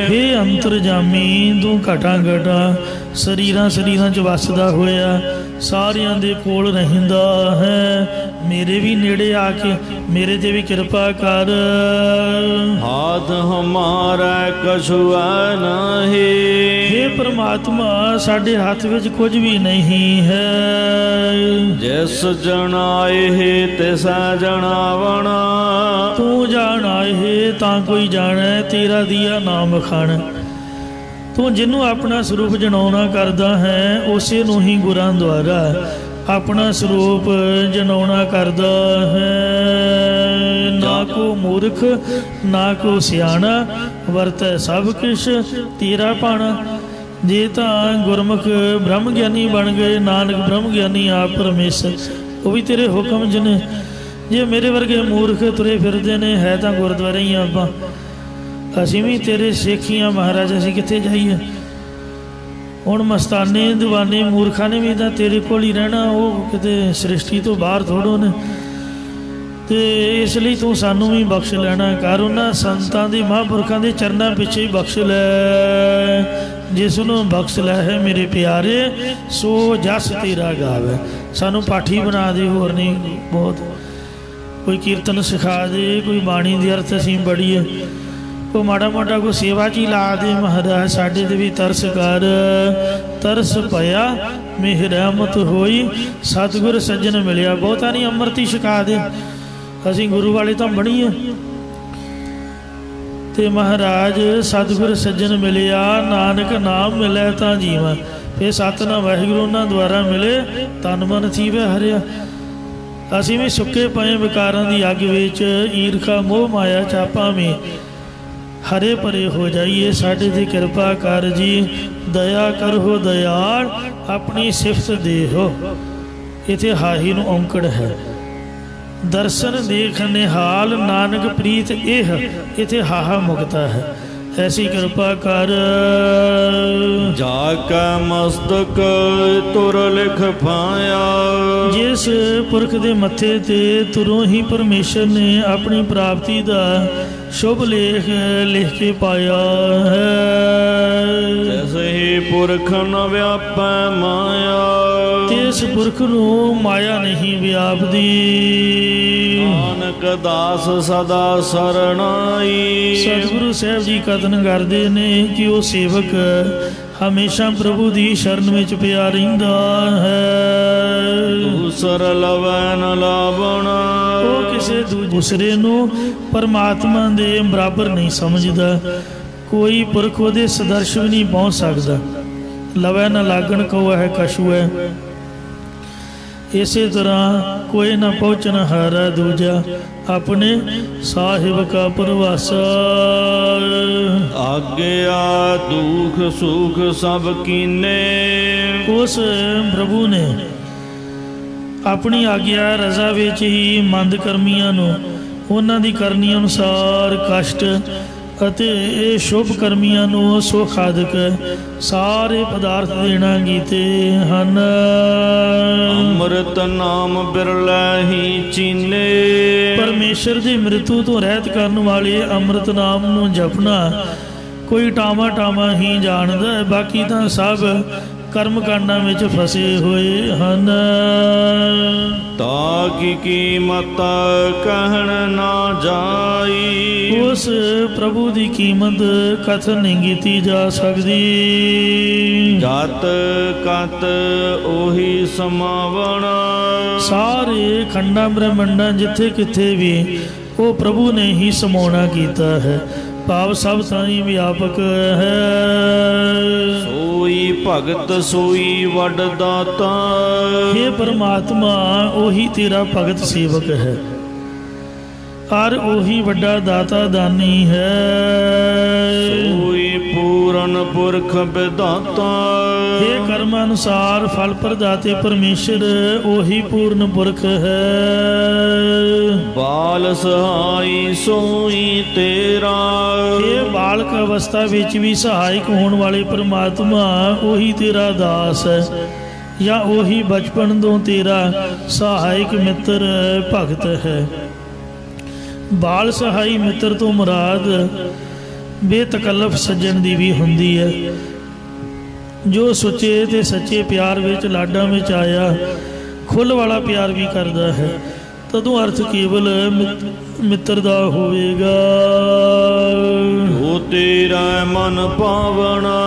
हे अंतरजामी तू घटा घटा शरीरां शरीरां च वसदा होया सारियां दे कोल रहिंदा है। मेरे भी नेड़े आके मेरे ते भी कृपा कर। हाथ हमारा कछुआ नहीं। हे परमात्मा साडे हाथ विच कुछ भी नहीं है। जिस जनाए है तिसा जनावना। तू जाना है तां कोई जाना, तेरा दिया नाम खाना। तू जिन्हों अपना स्वरूप जनाउणा करदा है उसे नूं ही गुरां द्वारा अपना स्वरूप जनाउणा करदा है। ना को मूर्ख ना को सियाणा वरतै सब किश तेरा पाना। जे तां गुरमुख ब्रह्म ज्ञानी बन गए, नानक ब्रह्म ज्ञानी आप परमेश्वर वो भी तेरे हुक्म जने। जे मेरे वर्गे मूर्ख तुरे फिरदे ने है तां गुरद्वारे ही आपां, असीं भी तेरे सिੱਖੀਆਂ महाराज, असीं कित्थे जाइए। ਹੁਣ ਮਸਤਾਨੇ ਦੀਵਾਨੇ ਮੂਰਖਾਂ ਨੇ ਵੀ ਤਾਂ ਤੇਰੇ ਕੋਲ ਹੀ ਰਹਿਣਾ, ਉਹ ਕਿਤੇ ਸ੍ਰਿਸ਼ਟੀ ਤੋਂ ਬਾਹਰ ਥੋੜੋ ਨੇ। ਤੇ ਇਸ ਲਈ ਤੂੰ ਸਾਨੂੰ ਵੀ ਬਖਸ਼ ਲੈਣਾ ਕਰ। ਉਹਨਾਂ ਸੰਤਾਂ ਦੇ ਮਹਾਂਪੁਰਖਾਂ ਦੇ ਚਰਨਾਂ ਪਿੱਛੇ ਹੀ ਬਖਸ਼ ਲੈ। ਜਿਸ ਨੂੰ ਬਖਸ਼ ਲੈ ਹੈ ਮੇਰੇ ਪਿਆਰੇ ਸੋ ਜਸ ਤੇਰਾ ਗਾਵੇ। ਸਾਨੂੰ ਪਾਠੀ ਬਣਾ ਦੇ, ਹੋਰ ਨਹੀਂ ਬਹੁਤ। ਕੋਈ ਕੀਰਤਨ ਸਿਖਾ ਦੇ, ਕੋਈ ਬਾਣੀ ਦੇ ਅਰਥ ਅਸੀਂ ਪੜ੍ਹੀਏ, ਕੋਈ ਮਾੜਾ ਮੋਟਾ ਕੋਈ ਸੇਵਾ 'ਚ ਹੀ ਲਾ ਦੇ। ਮਹਾਰਾਜ ਸਾਡੇ 'ਤੇ ਵੀ ਤਰਸ ਕਰ। ਤਰਸ ਪਿਆ ਮੇਹ ਰਹਿਮਤ ਹੋਈ, ਸਤਿਗੁਰ ਸੱਜਣ ਮਿਲਿਆ। ਬਹੁਤਾ ਨਹੀਂ, ਅੰਮ੍ਰਿਤ ਹੀ ਛਕਾ ਦੇ, ਅਸੀਂ ਗੁਰੂ ਵਾਲੇ ਤਾਂ ਬਣੀਏ। ਤੇ ਮਹਾਰਾਜ ਸਤਿਗੁਰ ਸੱਜਣ ਮਿਲਿਆ, ਨਾਨਕ ਨਾਮ ਮਿਲੇ ਤਾਂ ਜੀਵਾਂ। ਫਿਰ ਸਤਿਨਾਮ ਵਾਹਿਗੁਰੂ ਉਹਨਾਂ ਦੁਆਰਾ ਮਿਲੇ, ਤਨ ਮਨ ਥੀਵੇ ਹਰਿਆ। ਅਸੀਂ ਵੀ ਸੁੱਕੇ ਪਏ ਵਿਕਾਰਾਂ ਦੀ ਅੱਗ ਵਿੱਚ, ਈਰਖਾ ਮੋਹ ਮਾਇਆ ਚਾਪਾਂ ਵਿੱਚ ਹਰੇ ਭਰੇ ਹੋ ਜਾਈਏ। ਸਾਡੇ 'ਤੇ ਕਿਰਪਾ ਕਰ ਜੀ, ਦਇਆ ਕਰੋ ਦਇਆਲ, ਆਪਣੀ ਸਿਫਤ ਦੇਹੋ। ਇੱਥੇ ਹਾਹੀ ਨੂੰ ਔਂਕੜ ਹੈ। ਦਰਸ਼ਨ ਦੇਖ ਨਿਹਾਲ, ਨਾਨਕ ਪ੍ਰੀਤ ਇਹ, ਇੱਥੇ ਹਾਹਾ ਮੁਕਤਾ ਹੈ। ਐਸੀ ਕਿਰਪਾ ਕਰ। ਜਾ ਕੈ ਮਸਤਕ ਤੁਰ ਲਿਖ ਪਾਇਆ। ਜਿਸ ਪੁਰਖ ਦੇ ਮੱਥੇ ਤੇ ਤੁਰੋਂ ਹੀ ਪਰਮੇਸ਼ਰ ਨੇ ਆਪਣੀ ਪ੍ਰਾਪਤੀ ਦਾ ਸ਼ੁਭ ਲੇਖ ਲਿਖ ਕੇ ਪਾਇਆ ਹੈ। ਜੈਸੇ ਹੀ ਪੁਰਖ ਨ ਵਿਆਪੈ ਮਾਇਆ। ਤਿਸ ਪੁਰਖ ਨੂੰ ਮਾਇਆ ਨਹੀਂ ਵਿਆਪਦੀ। ਨਾਨਕ ਦਾਸ ਸਦਾ ਸਰਣਾਈ। ਸਤਿਗੁਰੂ ਸਾਹਿਬ ਜੀ ਕਥਨ ਕਰਦੇ ਨੇ ਕਿ ਉਹ ਸੇਵਕ ਹਮੇਸ਼ਾ ਪ੍ਰਭੂ ਦੀ ਸ਼ਰਨ ਵਿੱਚ ਪਿਆ ਰਹਿੰਦਾ ਹੈ। ਦੂਸਰ ਲਵੈ ਨ ਲਾਵਣਾ। ਉਹ ਕਿਸੇ ਦੂਸਰੇ ਨੂੰ ਪਰਮਾਤਮਾ ਦੇ ਬਰਾਬਰ ਨਹੀਂ ਸਮਝਦਾ। ਕੋਈ ਪੁਰਖ ਉਹਦੇ ਸਦਰਸ਼ ਵੀ ਨਹੀਂ ਪਹੁੰਚ ਸਕਦਾ। ਲਵੈ ਨ ਲਾਗਣ ਕੋ ਹੈ ਕਛੂ ਹੈ। ਇਸੇ ਤਰ੍ਹਾਂ ਕੋਈ ਨਾ ਪਹੁੰਚਣ ਹਾਰਾ ਦੂਜਾ, ਆਪਣੇ ਸਾਹਿਬ ਕਾ ਪਰਵਾਸਾ। ਆਗਿਆ ਦੁਖ ਸੁਖ ਸਭ ਕੀਨੇ। ਉਸ ਪ੍ਰਭੂ ਨੇ ਆਪਣੀ ਆਗਿਆ ਰਜ਼ਾ ਵਿੱਚ ਹੀ ਮੰਦ ਕਰਮੀਆਂ ਨੂੰ ਉਹਨਾਂ ਦੀ ਕਰਨੀ ਅਨੁਸਾਰ ਕਸ਼ਟ ਅਤੇ ਇਹ ਸ਼ੁਭ ਕਰਮੀਆਂ ਨੂੰ ਸੁਖ ਆਦਿਕ ਸਾਰੇ ਪਦਾਰਥ ਦੇਣਾ ਕੀਤੇ ਹਨ। ਅੰਮ੍ਰਿਤ ਨਾਮ ਬਿਰਲੇ ਹੀ ਚੀਨੇ। ਪਰਮੇਸ਼ਰ ਦੀ ਮ੍ਰਿਤੂ ਤੋਂ ਰਹਿਤ ਕਰਨ ਵਾਲੇ ਅੰਮ੍ਰਿਤ ਨਾਮ ਨੂੰ ਜਪਣਾ ਕੋਈ ਟਾਮਾ ਟਾਮਾ ਹੀ ਜਾਣਦਾ ਹੈ। ਬਾਕੀ ਤਾਂ ਸਭ ਕਰਮ ਕਾਂਡਾਂ ਵਿੱਚ ਫਸੇ ਹੋਏ ਹਨ। ਤਾ ਕੀ ਕੀਮਤ ਕਹਿਣ ਨਾ ਜਾਈ। ਉਸ ਪ੍ਰਭੂ ਦੀ ਕੀਮਤ ਕਥਨ ਨਹੀਂ ਕੀਤੀ ਜਾ ਸਕਦੀ। ਜਤ ਕਤ ਉਹੀ ਸਮਾਵਣਾ। ਸਾਰੇ ਖੰਡਾਂ ਬ੍ਰਹਮੰਡਾਂ ਜਿੱਥੇ ਕਿੱਥੇ ਵੀ ਉਹ ਪ੍ਰਭੂ ਨੇ ਹੀ ਸਮਾਉਣਾ ਕੀਤਾ ਹੈ। ਭਾਵ ਸਭ ਥਾਈਂ ਵਿਆਪਕ ਹੈ। ਸੋਈ ਭਗਤ ਸੋਈ ਵੱਡ ਦਾਤਾ। हे ਪਰਮਾਤਮਾ ਉਹੀ ਤੇਰਾ ਭਗਤ ਸੇਵਕ ਹੈ ਔਰ ਉਹੀ ਵੱਡਾ ਦਾਤਾ ਦਾਨੀ ਹੈ। ਸੋਈ ਪੂਰਨ ਪੁਰਖ ਵਿਦਾਤਾ। हे ਕਰਮ ਅਨੁਸਾਰ ਫਲ ਪ੍ਰਦਾਤੇ ਪਰਮੇਸ਼ਰ ਉਹੀ ਪੂਰਨ ਪੁਰਖ ਹੈ। ਬਾਲ ਸਹਾਈ ਸੋਈ ਤੇਰਾ। ਇਹ ਬਾਲਕ ਅਵਸਥਾ ਵਿੱਚ ਵੀ ਸਹਾਇਕ ਹੋਣ ਵਾਲੇ ਪਰਮਾਤਮਾ ਉਹੀ ਤੇਰਾ ਦਾਸ ਹੈ ਜਾਂ ਉਹੀ ਬਚਪਨ ਤੋਂ ਤੇਰਾ ਸਹਾਇਕ ਮਿੱਤਰ ਭਗਤ ਹੈ। ਬਾਲ ਸਹਾਈ ਮਿੱਤਰ ਤੋਂ ਮੁਰਾਦ ਬੇਤਕਲਫ ਸੱਜਣ ਦੀ ਵੀ ਹੁੰਦੀ ਹੈ, ਜੋ ਸੁੱਚੇ ਤੇ ਸੱਚੇ ਪਿਆਰ ਵਿੱਚ ਲਾਡਾਂ ਵਿੱਚ ਆਇਆ ਖੁੱਲ੍ਹ ਵਾਲਾ ਪਿਆਰ ਵੀ ਕਰਦਾ ਹੈ। ਤਦੋਂ ਅਰਥ ਕੇਵਲ ਮਿੱਤਰ ਦਾ ਹੋਵੇਗਾ। ਉਹ ਤੇਰਾ ਮਨ ਪਾਵਣਾ।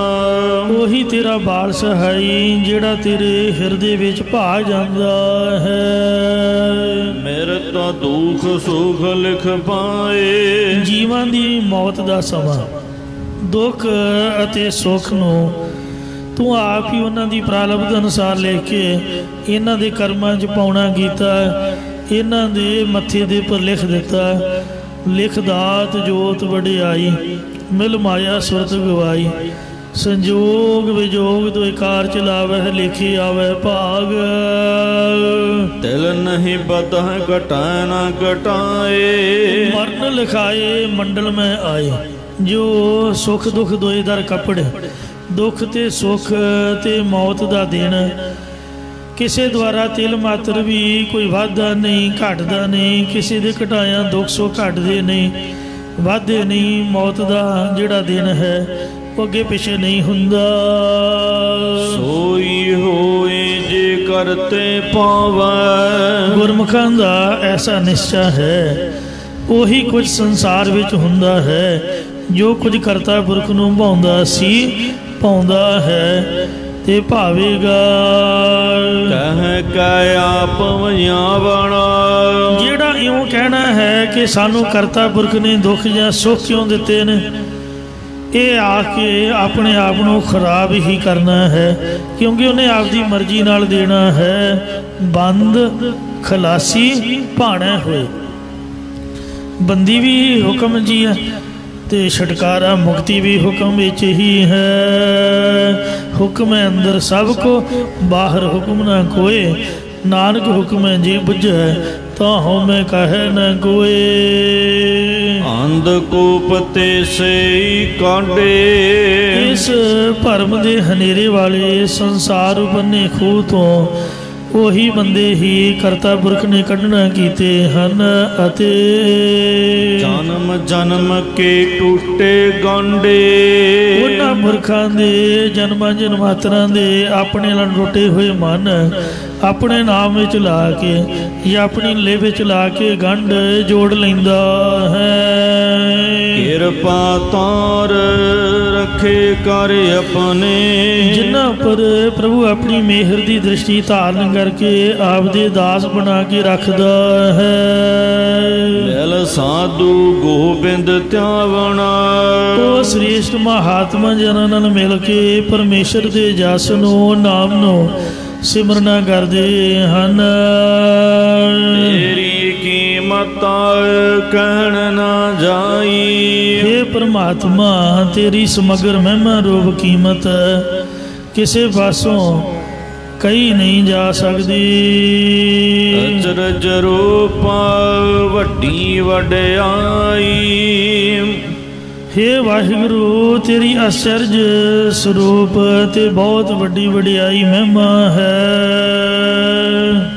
ਉਹੀ ਤੇਰਾ ਬਾਲ ਸਹਾਈ ਜਿਹੜਾ ਤੇਰੇ ਹਿਰਦੇ ਵਿੱਚ ਭਾ ਜਾਂਦਾ ਹੈ। ਮੇਰੇ ਤਾਂ ਦੁੱਖ ਸੁਖ ਲਿਖ ਪਾਏ। ਜੀਵਾਂ ਦੀ ਮੌਤ ਦਾ ਸਮਾਂ, ਦੁੱਖ ਅਤੇ ਸੁੱਖ ਨੂੰ ਤੂੰ ਆਪ ਹੀ ਉਹਨਾਂ ਦੀ ਪ੍ਰਾਰਬਧ ਅਨੁਸਾਰ ਲਿਖ ਕੇ ਇਹਨਾਂ ਦੇ ਕਰਮਾਂ 'ਚ ਪਾਉਣਾ ਕੀਤਾ। ਇਹਨਾਂ ਦੇ ਮੱਥੇ ਦੇ ਉੱਪਰ ਲਿਖ ਦਿੱਤਾ। ਲਿਖ ਦਾਤ ਜੋਤ ਵਡਿਆਈ, ਮਿਲ ਮਾਇਆ ਸੁਰਤ ਗਵਾਈ। ਸੰਜੋਗ ਵਿਜੋਗ ਦੋਇ ਕਾਰ ਚਲਾਵਹਿ, ਲਿਖੀ ਆਵੈ ਭਾਗ। ਤਿਲ ਨਹੀਂ ਬਤਹ ਘਟਾਇ ਨਾ ਘਟਾਏ। ਮਰਨ ਲਿਖਾਏ ਮੰਡਲ ਮੈਂ ਆਏ। ਜੋ ਸੁਖ ਦੁਖ ਦੋਏ ਦਰ ਕੱਪੜ, ਦੁੱਖ ਤੇ ਸੁਖ ਤੇ ਮੌਤ ਦਾ ਦਿਨ ਕਿਸੇ ਦੁਆਰਾ ਤਿਲ ਮਾਤਰ ਵੀ ਕੋਈ ਵਾਧਾ ਨਹੀਂ, ਘਟਦਾ ਨਹੀਂ। ਕਿਸੇ ਦੇ ਘਟਾਇਆ ਦੁੱਖ ਸੁੱਖ ਘਟਦੇ ਨਹੀਂ, ਵਾਧੇ ਨਹੀਂ। ਮੌਤ ਦਾ ਜਿਹੜਾ ਦਿਨ ਹੈ ਉਹ ਅੱਗੇ ਪਿੱਛੇ ਨਹੀਂ ਹੁੰਦਾ। ਸੋਈ ਹੋਏ ਜੇ ਕਰਤੇ ਪਾਵੈ। ਗੁਰਮੁਖਾਂ ਦਾ ਐਸਾ ਨਿਸ਼ਚਾ ਹੈ, ਉਹੀ ਕੁਝ ਸੰਸਾਰ ਵਿੱਚ ਹੁੰਦਾ ਹੈ। ਜੋ ਕੁਝ ਕਰਤਾ ਪੁਰਖ ਨੂੰ ਭਾਉਂਦਾ ਸੀ, ਭਾਉਂਦਾ ਹੈ ਤੇ ਭਾਵੇਗਾ। ਕਹਿ ਕੈ ਆਪ ਵਜਾਵਣਾ। ਜਿਹੜਾ ਇਉਂ ਕਹਿਣਾ ਹੈ ਕਿ ਸਾਨੂੰ ਕਰਤਾ ਪੁਰਖ ਨੇ ਦੁੱਖ ਜਾਂ ਸੁੱਖ ਕਿਉਂ ਦਿੱਤੇ ਨੇ, ਇਹ ਆ ਕੇ ਆਪਣੇ ਆਪ ਨੂੰ ਖਰਾਬ ਹੀ ਕਰਨਾ ਹੈ, ਕਿਉਂਕਿ ਉਹਨੇ ਆਪਦੀ ਮਰਜ਼ੀ ਨਾਲ ਦੇਣਾ ਹੈ। ਬੰਦ ਖਲਾਸੀ ਭਾਣਾ ਹੋਏ। ਬੰਦੀ ਵੀ ਹੁਕਮ ਜੀ ਹੈ ਤੇ ਛੁਟਕਾਰਾ ਮੁਕਤੀ ਵੀ ਹੁਕਮ ਵਿੱਚ ਹੀ ਹੈ। ਹੁਕਮ ਹੈ ਅੰਦਰ ਸਭ ਕੋ, ਬਾਹਰ ਹੁਕਮ ਨਾ ਕੋਏ। ਨਾਨਕ ਹੁਕਮ ਹੈ ਜੇ ਬੁਝੈ, ਤਾਂ ਹਉਮੈ ਕਹੈ ਨ ਕੋਏ। ਅੰਧ ਕੂਪ ਤੇ ਸਈ ਕਾਂਡੇ। ਇਸ ਭਰਮ ਦੇ ਹਨੇਰੇ ਵਾਲੇ ਸੰਸਾਰ ਬੰਨੇ ਖੂਹ ਤੋਂ ਉਹੀ ਬੰਦੇ ਹੀ ਕਰਤਾ ਪੁਰਖ ਨੇ ਕੱਢਣਾ ਕੀਤੇ ਹਨ। ਅਤੇ ਜਨਮ ਜਨਮ ਕੇ ਟੁੱਟੇ ਗਾਂਡੇ। ਉਹਨਾਂ ਪੁਰਖਾਂ ਦੇ ਜਨਮਾਂ ਜਨਮਾਤਰਾਂ ਦੇ ਆਪਣੇ ਨਾਲ ਟੁੱਟੇ ਹੋਏ ਮਨ ਆਪਣੇ ਨਾਮ ਵਿੱਚ ਲਾ ਕੇ ਜਾਂ ਆਪਣੀ ਲੇ ਵਿੱਚ ਲਾ ਕੇ ਗੰਢ ਜੋੜ ਲੈਂਦਾ ਹੈ। ਕਿਰਪਾ ਤਾਰ ਰੱਖੇ ਕਰ ਆਪਣੇ। ਜਿਨ੍ਹਾਂ ਉੱਪਰ ਪ੍ਰਭੂ ਆਪਣੀ ਮਿਹਰ ਦੀ ਦ੍ਰਿਸ਼ਟੀ ਧਾਰਨ ਕਰਕੇ ਆਪਦੇ ਦਾਸ ਬਣਾ ਕੇ ਰੱਖਦਾ ਹੈ। ਮਿਲ ਸਾਧੂ ਗੋਬਿੰਦ ਧਿਆਵਣਾ। ਉਹ ਸ੍ਰੇਸ਼ਟ ਮਹਾਤਮਾ ਜਨਾਂ ਨਾਲ ਮਿਲ ਕੇ ਪਰਮੇਸ਼ਰ ਦੇ ਜਸ ਨੂੰ, ਨਾਮ ਨੂੰ ਸਿਮਰਨਾ ਕਰਦੇ ਹਨ। ਤੇਰੀ ਕੀਮਤ ਕਹਿਣ ਨਾ ਜਾਈ। ਹੇ ਪਰਮਾਤਮਾ, ਤੇਰੀ ਸਮਗਰ ਮਹਿਮਾ ਰੂਪ ਕੀਮਤ ਕਿਸੇ ਪਾਸੋਂ ਕਹੀ ਨਹੀਂ ਜਾ ਸਕਦੀ। ਅਚਰਜ ਰੂਪ ਵੱਡੀ ਵਡਿਆਈ। ਹੇ ਵਾਹਿਗੁਰੂ, ਤੇਰੀ ਅਚਰਜ ਸਰੂਪ ਤੇ ਬਹੁਤ ਵੱਡੀ ਵਡਿਆਈ ਮਹਿਮਾ ਹੈ।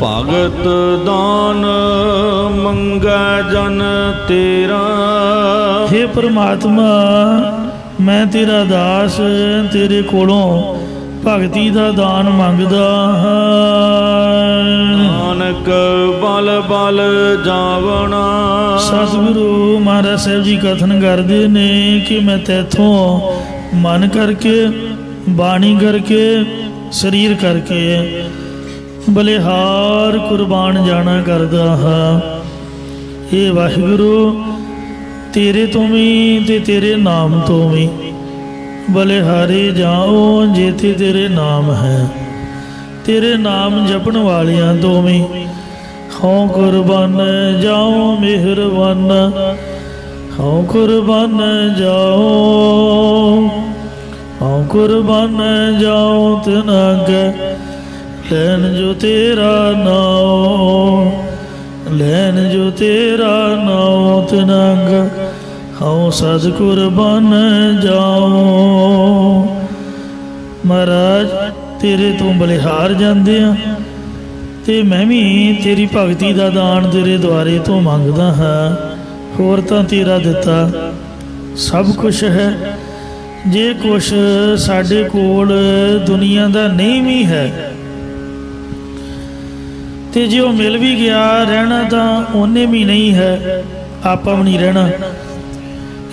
ਭਗਤ ਦਾਨ ਮੰਗੈ ਜਨ ਤੇਰਾ। ਹੇ ਪਰਮਾਤਮਾ, ਮੈਂ ਤੇਰਾ ਦਾਸ ਤੇਰੇ ਕੋਲੋਂ ਭਗਤੀ ਦਾ ਦਾਨ ਮੰਗਦਾ ਹਾਂ। ਨਾਨਕ ਬਲ ਬਲ ਜਾਵਣਾ। ਸਤਿਗੁਰੂ ਮਹਾਰਾਜ ਸਾਹਿਬ ਜੀ ਕਥਨ ਕਰਦੇ ਨੇ ਕਿ ਮੈਂ ਤੈਥੋਂ ਮਨ ਕਰਕੇ, ਬਾਣੀ ਕਰਕੇ, ਸਰੀਰ ਕਰਕੇ ਬਲਿਹਾਰ ਕੁਰਬਾਨ ਜਾਣਾ ਕਰਦਾ ਹਾਂ। ਇਹ ਵਾਹਿਗੁਰੂ, ਤੇਰੇ ਤੋਂ ਵੀ ਤੇ ਤੇਰੇ ਨਾਮ ਤੋਂ ਵੀ ਬਲਿਹਾਰੇ ਜਾਓ ਜਿੱਥੇ ਤੇਰੇ ਨਾਮ ਹੈ। ਤੇਰੇ ਨਾਮ ਜਪਣ ਵਾਲਿਆਂ ਤੋਂ ਵੀ ਹਉ ਕੁਰਬਾਨ ਜਾਓ ਮਿਹਰਬਾਨ। ਹਉ ਕੁਰਬਾਨ ਜਾਓ, ਹਉ ਕੁਰਬਾਨ ਜਾਓ ਤਿਨ ਅਗੇ। ਲੈਣ ਜੋ ਤੇਰਾ ਨਾਉ, ਲੈਣ ਜੋ ਤੇਰਾ ਨਾਉ ਤਿਨ ਅਗੇ। ਹਉ ਸਦ ਕੁਰਬਾਨ ਜਾਓ। ਮਹਾਰਾਜ, ਤੇਰੇ ਤੋਂ ਬਲਿਹਾਰ ਜਾਂਦੇ ਆ ਤੇ ਮੈਂ ਵੀ ਤੇਰੀ ਭਗਤੀ ਦਾ ਦਾਨ ਤੇਰੇ ਦੁਆਰੇ ਤੋਂ ਮੰਗਦਾ ਹਾਂ। ਹੋਰ ਤਾਂ ਤੇਰਾ ਦਿੱਤਾ ਸਭ ਕੁਛ ਹੈ। ਜੇ ਕੁਛ ਸਾਡੇ ਕੋਲ ਦੁਨੀਆ ਦਾ ਨਹੀਂ ਵੀ ਹੈ ਤੇ ਜੇ ਉਹ ਮਿਲ ਵੀ ਗਿਆ, ਰਹਿਣਾ ਤਾਂ ਉਹਨੇ ਵੀ ਨਹੀਂ ਹੈ, ਆਪਾਂ ਵੀ ਨਹੀਂ ਰਹਿਣਾ।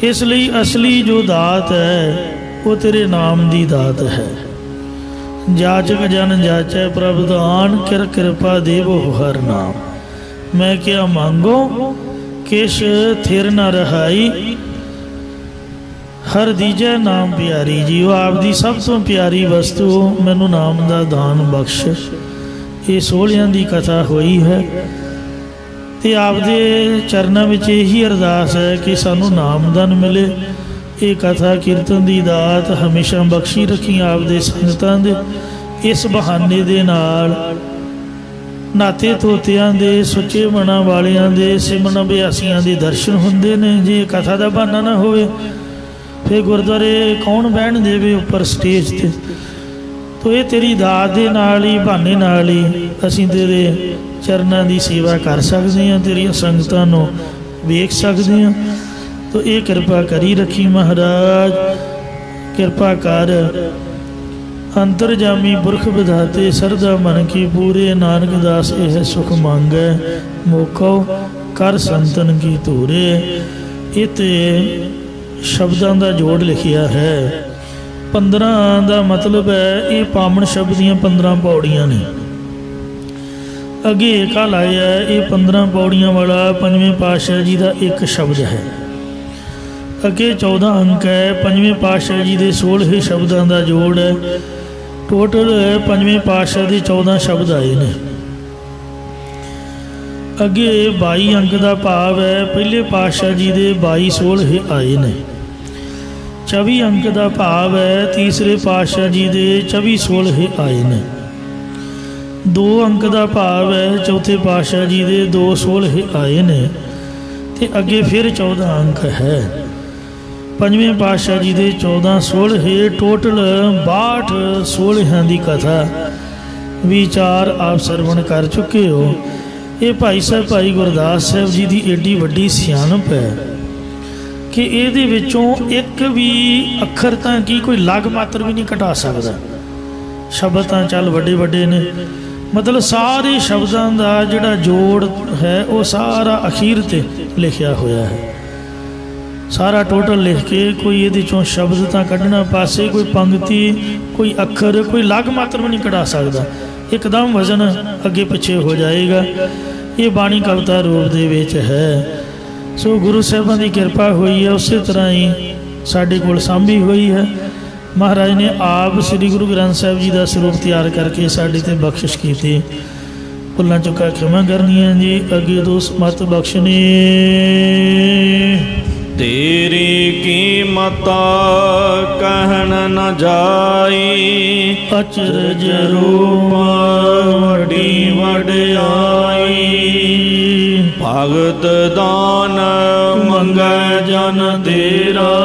ਇਸ ਲਈ ਅਸਲੀ ਜੋ ਦਾਤ ਹੈ ਉਹ ਤੇਰੇ ਨਾਮ ਦੀ ਦਾਤ ਹੈ। ਜਾਚਕ ਜਨ ਜਾਚੈ ਪ੍ਰਭ ਦਾਨ, ਕਿਰ ਕਿਰਪਾ ਦੇਵੋ ਹਰ ਨਾਮ। ਮੈਂ ਕਿਆ ਮੰਗੋ ਕਿਛ ਥਿਰ ਨ ਰਹਾਈ, ਹਰ ਦੀਜੈ ਨਾਮ ਪਿਆਰੀ। ਜੀਓ ਆਪਦੀ ਸਭ ਤੋਂ ਪਿਆਰੀ ਵਸਤੂ ਮੈਨੂੰ ਨਾਮ ਦਾ ਦਾਨ ਬਖਸ਼। ਇਹ ਸੋਹਲਿਆਂ ਦੀ ਕਥਾ ਹੋਈ ਹੈ ਤੇ ਆਪਦੇ ਚਰਨਾਂ ਵਿੱਚ ਇਹੀ ਅਰਦਾਸ ਹੈ ਕਿ ਸਾਨੂੰ ਨਾਮਦਾਨ ਮਿਲੇ। ਇਹ ਕਥਾ ਕੀਰਤਨ ਦੀ ਦਾਤ ਹਮੇਸ਼ਾ ਬਖਸ਼ੀ ਰੱਖੀ ਆਪਦੇ ਸੰਗਤਾਂ ਦੇ। ਇਸ ਬਹਾਨੇ ਦੇ ਨਾਲ ਨਾਤੇ ਤੋਤਿਆਂ ਦੇ, ਸੁੱਚੇ ਮਨਾਂ ਵਾਲਿਆਂ ਦੇ, ਸਿਮਰਨ ਅਭਿਆਸੀਆਂ ਦੇ ਦਰਸ਼ਨ ਹੁੰਦੇ ਨੇ। ਜੇ ਕਥਾ ਦਾ ਬਹਾਨਾ ਨਾ ਹੋਵੇ ਫਿਰ ਗੁਰਦੁਆਰੇ ਕੌਣ ਬਹਿਣ ਦੇਵੇ ਉੱਪਰ ਸਟੇਜ 'ਤੇ। ਤੋ ਇਹ ਤੇਰੀ ਦਾਤ ਦੇ ਨਾਲ ਹੀ, ਬਹਾਨੇ ਨਾਲ ਹੀ ਅਸੀਂ ਤੇਰੇ ਚਰਨਾਂ ਦੀ ਸੇਵਾ ਕਰ ਸਕਦੇ ਹਾਂ, ਤੇਰੀਆਂ ਸੰਗਤਾਂ ਨੂੰ ਵੇਖ ਸਕਦੇ ਹਾਂ। ਤੋ ਇਹ ਕਿਰਪਾ ਕਰੀ ਰੱਖੀ ਮਹਾਰਾਜ, ਕਿਰਪਾ ਕਰ। ਅੰਤਰਜਾਮੀ ਪੁਰਖ ਵਿਧਾਤੇ ਸਰਦਾ ਮਨ ਕੀ ਪੂਰੇ, ਨਾਨਕ ਦਾਸ ਇਹ ਸੁਖ ਮੰਗੈ ਮੋਖੋ ਕਰ ਸੰਤਨ ਕੀ ਧੂਰੇ। ਇਹ ਤੇ ਸ਼ਬਦਾਂ ਦਾ ਜੋੜ ਲਿਖਿਆ ਹੈ। 15 ਦਾ ਮਤਲਬ ਹੈ ਇਹ ਪਾਵਨ ਸ਼ਬਦ ਦੀਆਂ 15 ਪੌੜੀਆਂ ਨੇ। ਅੱਗੇ ਏਕਾ ਲਾਇਆ ਇਹ 15 ਪੌੜੀਆਂ ਵਾਲਾ ਪੰਜਵੇਂ ਪਾਤਸ਼ਾਹ ਜੀ ਦਾ ਇੱਕ ਸ਼ਬਦ ਹੈ। ਅੱਗੇ 14 ਅੰਕ ਹੈ, ਪੰਜਵੇਂ ਪਾਤਸ਼ਾਹ ਜੀ ਦੇ 16 ਸ਼ਬਦਾਂ ਦਾ ਜੋੜ ਹੈ। ਟੋਟਲ ਪੰਜਵੇਂ ਪਾਤਸ਼ਾਹ ਦੇ 14 ਸ਼ਬਦ ਆਏ ਨੇ। ਅੱਗੇ 22 ਅੰਕ ਦਾ ਭਾਵ ਹੈ ਪਹਿਲੇ ਪਾਤਸ਼ਾਹ ਜੀ ਦੇ 22 16 ਆਏ ਨੇ। 24 ਅੰਕ ਦਾ ਭਾਵ ਹੈ ਤੀਸਰੇ ਪਾਤਸ਼ਾਹ ਜੀ ਦੇ 24 16 ਆਏ ਨੇ। 2 ਅੰਕ ਦਾ ਭਾਵ ਹੈ ਚੌਥੇ ਪਾਤਸ਼ਾਹ ਜੀ ਦੇ 2 16 ਆਏ ਨੇ। ਤੇ ਅੱਗੇ ਫਿਰ 14 ਅੰਕ ਹੈ ਪੰਜਵੇਂ ਪਾਤਸ਼ਾਹ ਜੀ ਦੇ 14 16 ਟੋਟਲ 62 16 ਦੀ ਕਥਾ ਵਿਚਾਰ ਆਪ ਸਰਵਣ ਕਰ ਚੁੱਕੇ ਹੋ। ਇਹ ਭਾਈ ਸਾਹਿਬ ਭਾਈ ਗੁਰਦਾਸ ਸਾਹਿਬ ਜੀ ਦੀ ਏਡੀ ਵੱਡੀ ਸਿਆਣਪ ਹੈ ਕਿ ਇਹਦੇ ਵਿੱਚੋਂ ਇੱਕ ਵੀ ਅੱਖਰ ਤਾਂ ਕੀ ਕੋਈ ਲਗ ਮਾਤਰ ਵੀ ਨਹੀਂ ਘਟਾ ਸਕਦਾ। ਸ਼ਬਦ ਤਾਂ ਚੱਲ ਵੱਡੇ ਵੱਡੇ ਨੇ, ਮਤਲਬ ਸਾਰੇ ਸ਼ਬਦਾਂ ਦਾ ਜਿਹੜਾ ਜੋੜ ਹੈ ਉਹ ਸਾਰਾ ਅਖੀਰ ਤੇ ਲਿਖਿਆ ਹੋਇਆ ਹੈ। ਸਾਰਾ ਟੋਟਲ ਲਿਖ ਕੇ ਕੋਈ ਇਹਦੇ ਚੋਂ ਸ਼ਬਦ ਤਾਂ ਕੱਢਣਾ ਪਾਸੇ, ਕੋਈ ਪੰਕਤੀ, ਕੋਈ ਅੱਖਰ, ਕੋਈ ਲਗ ਮਾਤਰ ਵੀ ਨਹੀਂ ਕਢਾ ਸਕਦਾ। ਇੱਕਦਮ ਵਜ਼ਨ ਅੱਗੇ ਪਿੱਛੇ ਹੋ ਜਾਏਗਾ। ਇਹ ਬਾਣੀ ਕਵਿਤਾ ਰੂਪ ਦੇ ਵਿੱਚ ਹੈ। ਸੋ ਗੁਰੂ ਸਾਹਿਬਾਂ ਦੀ ਕਿਰਪਾ ਹੋਈ ਹੈ, ਉਸੇ ਤਰ੍ਹਾਂ ਹੀ ਸਾਡੇ ਕੋਲ ਸਾਂਭੀ ਹੋਈ ਹੈ। ਮਹਾਰਾਜ ਨੇ ਆਪ ਸ੍ਰੀ ਗੁਰੂ ਗ੍ਰੰਥ ਸਾਹਿਬ ਜੀ ਦਾ ਸਰੂਪ ਤਿਆਰ ਕਰਕੇ ਸਾਡੇ ਤੇ ਬਖਸ਼ਿਸ਼ ਕੀਤੀ। ਭੁੱਲਾਂ ਚੁੱਕਾ ਖਿਮਾ ਕਰਨੀਆਂ ਜੀ, ਅੱਗੇ ਦੋਸ ਮਤ ਬਖਸ਼ਣੀ। ਤੇਰੀ ਕੀਮਤ ਕਹਿਣ ਨ ਜਾਈ, ਅਚਰਜ ਰੂਪ ਵੱਡੀ ਵਡਿਆਈ। ਭਗਤ ਦਾਨ ਮੰਗੈ ਜਨ ਤੇਰਾ,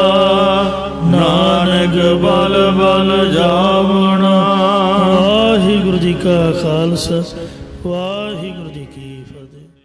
ਨਾਨਕ ਬਲ ਬਲ ਜਾਵਣਾ। ਵਾਹਿਗੁਰੂ ਜੀ ਕਾ ਖਾਲਸਾ, ਵਾਹਿਗੁਰੂ ਜੀ ਕੀ ਫਤਿਹ।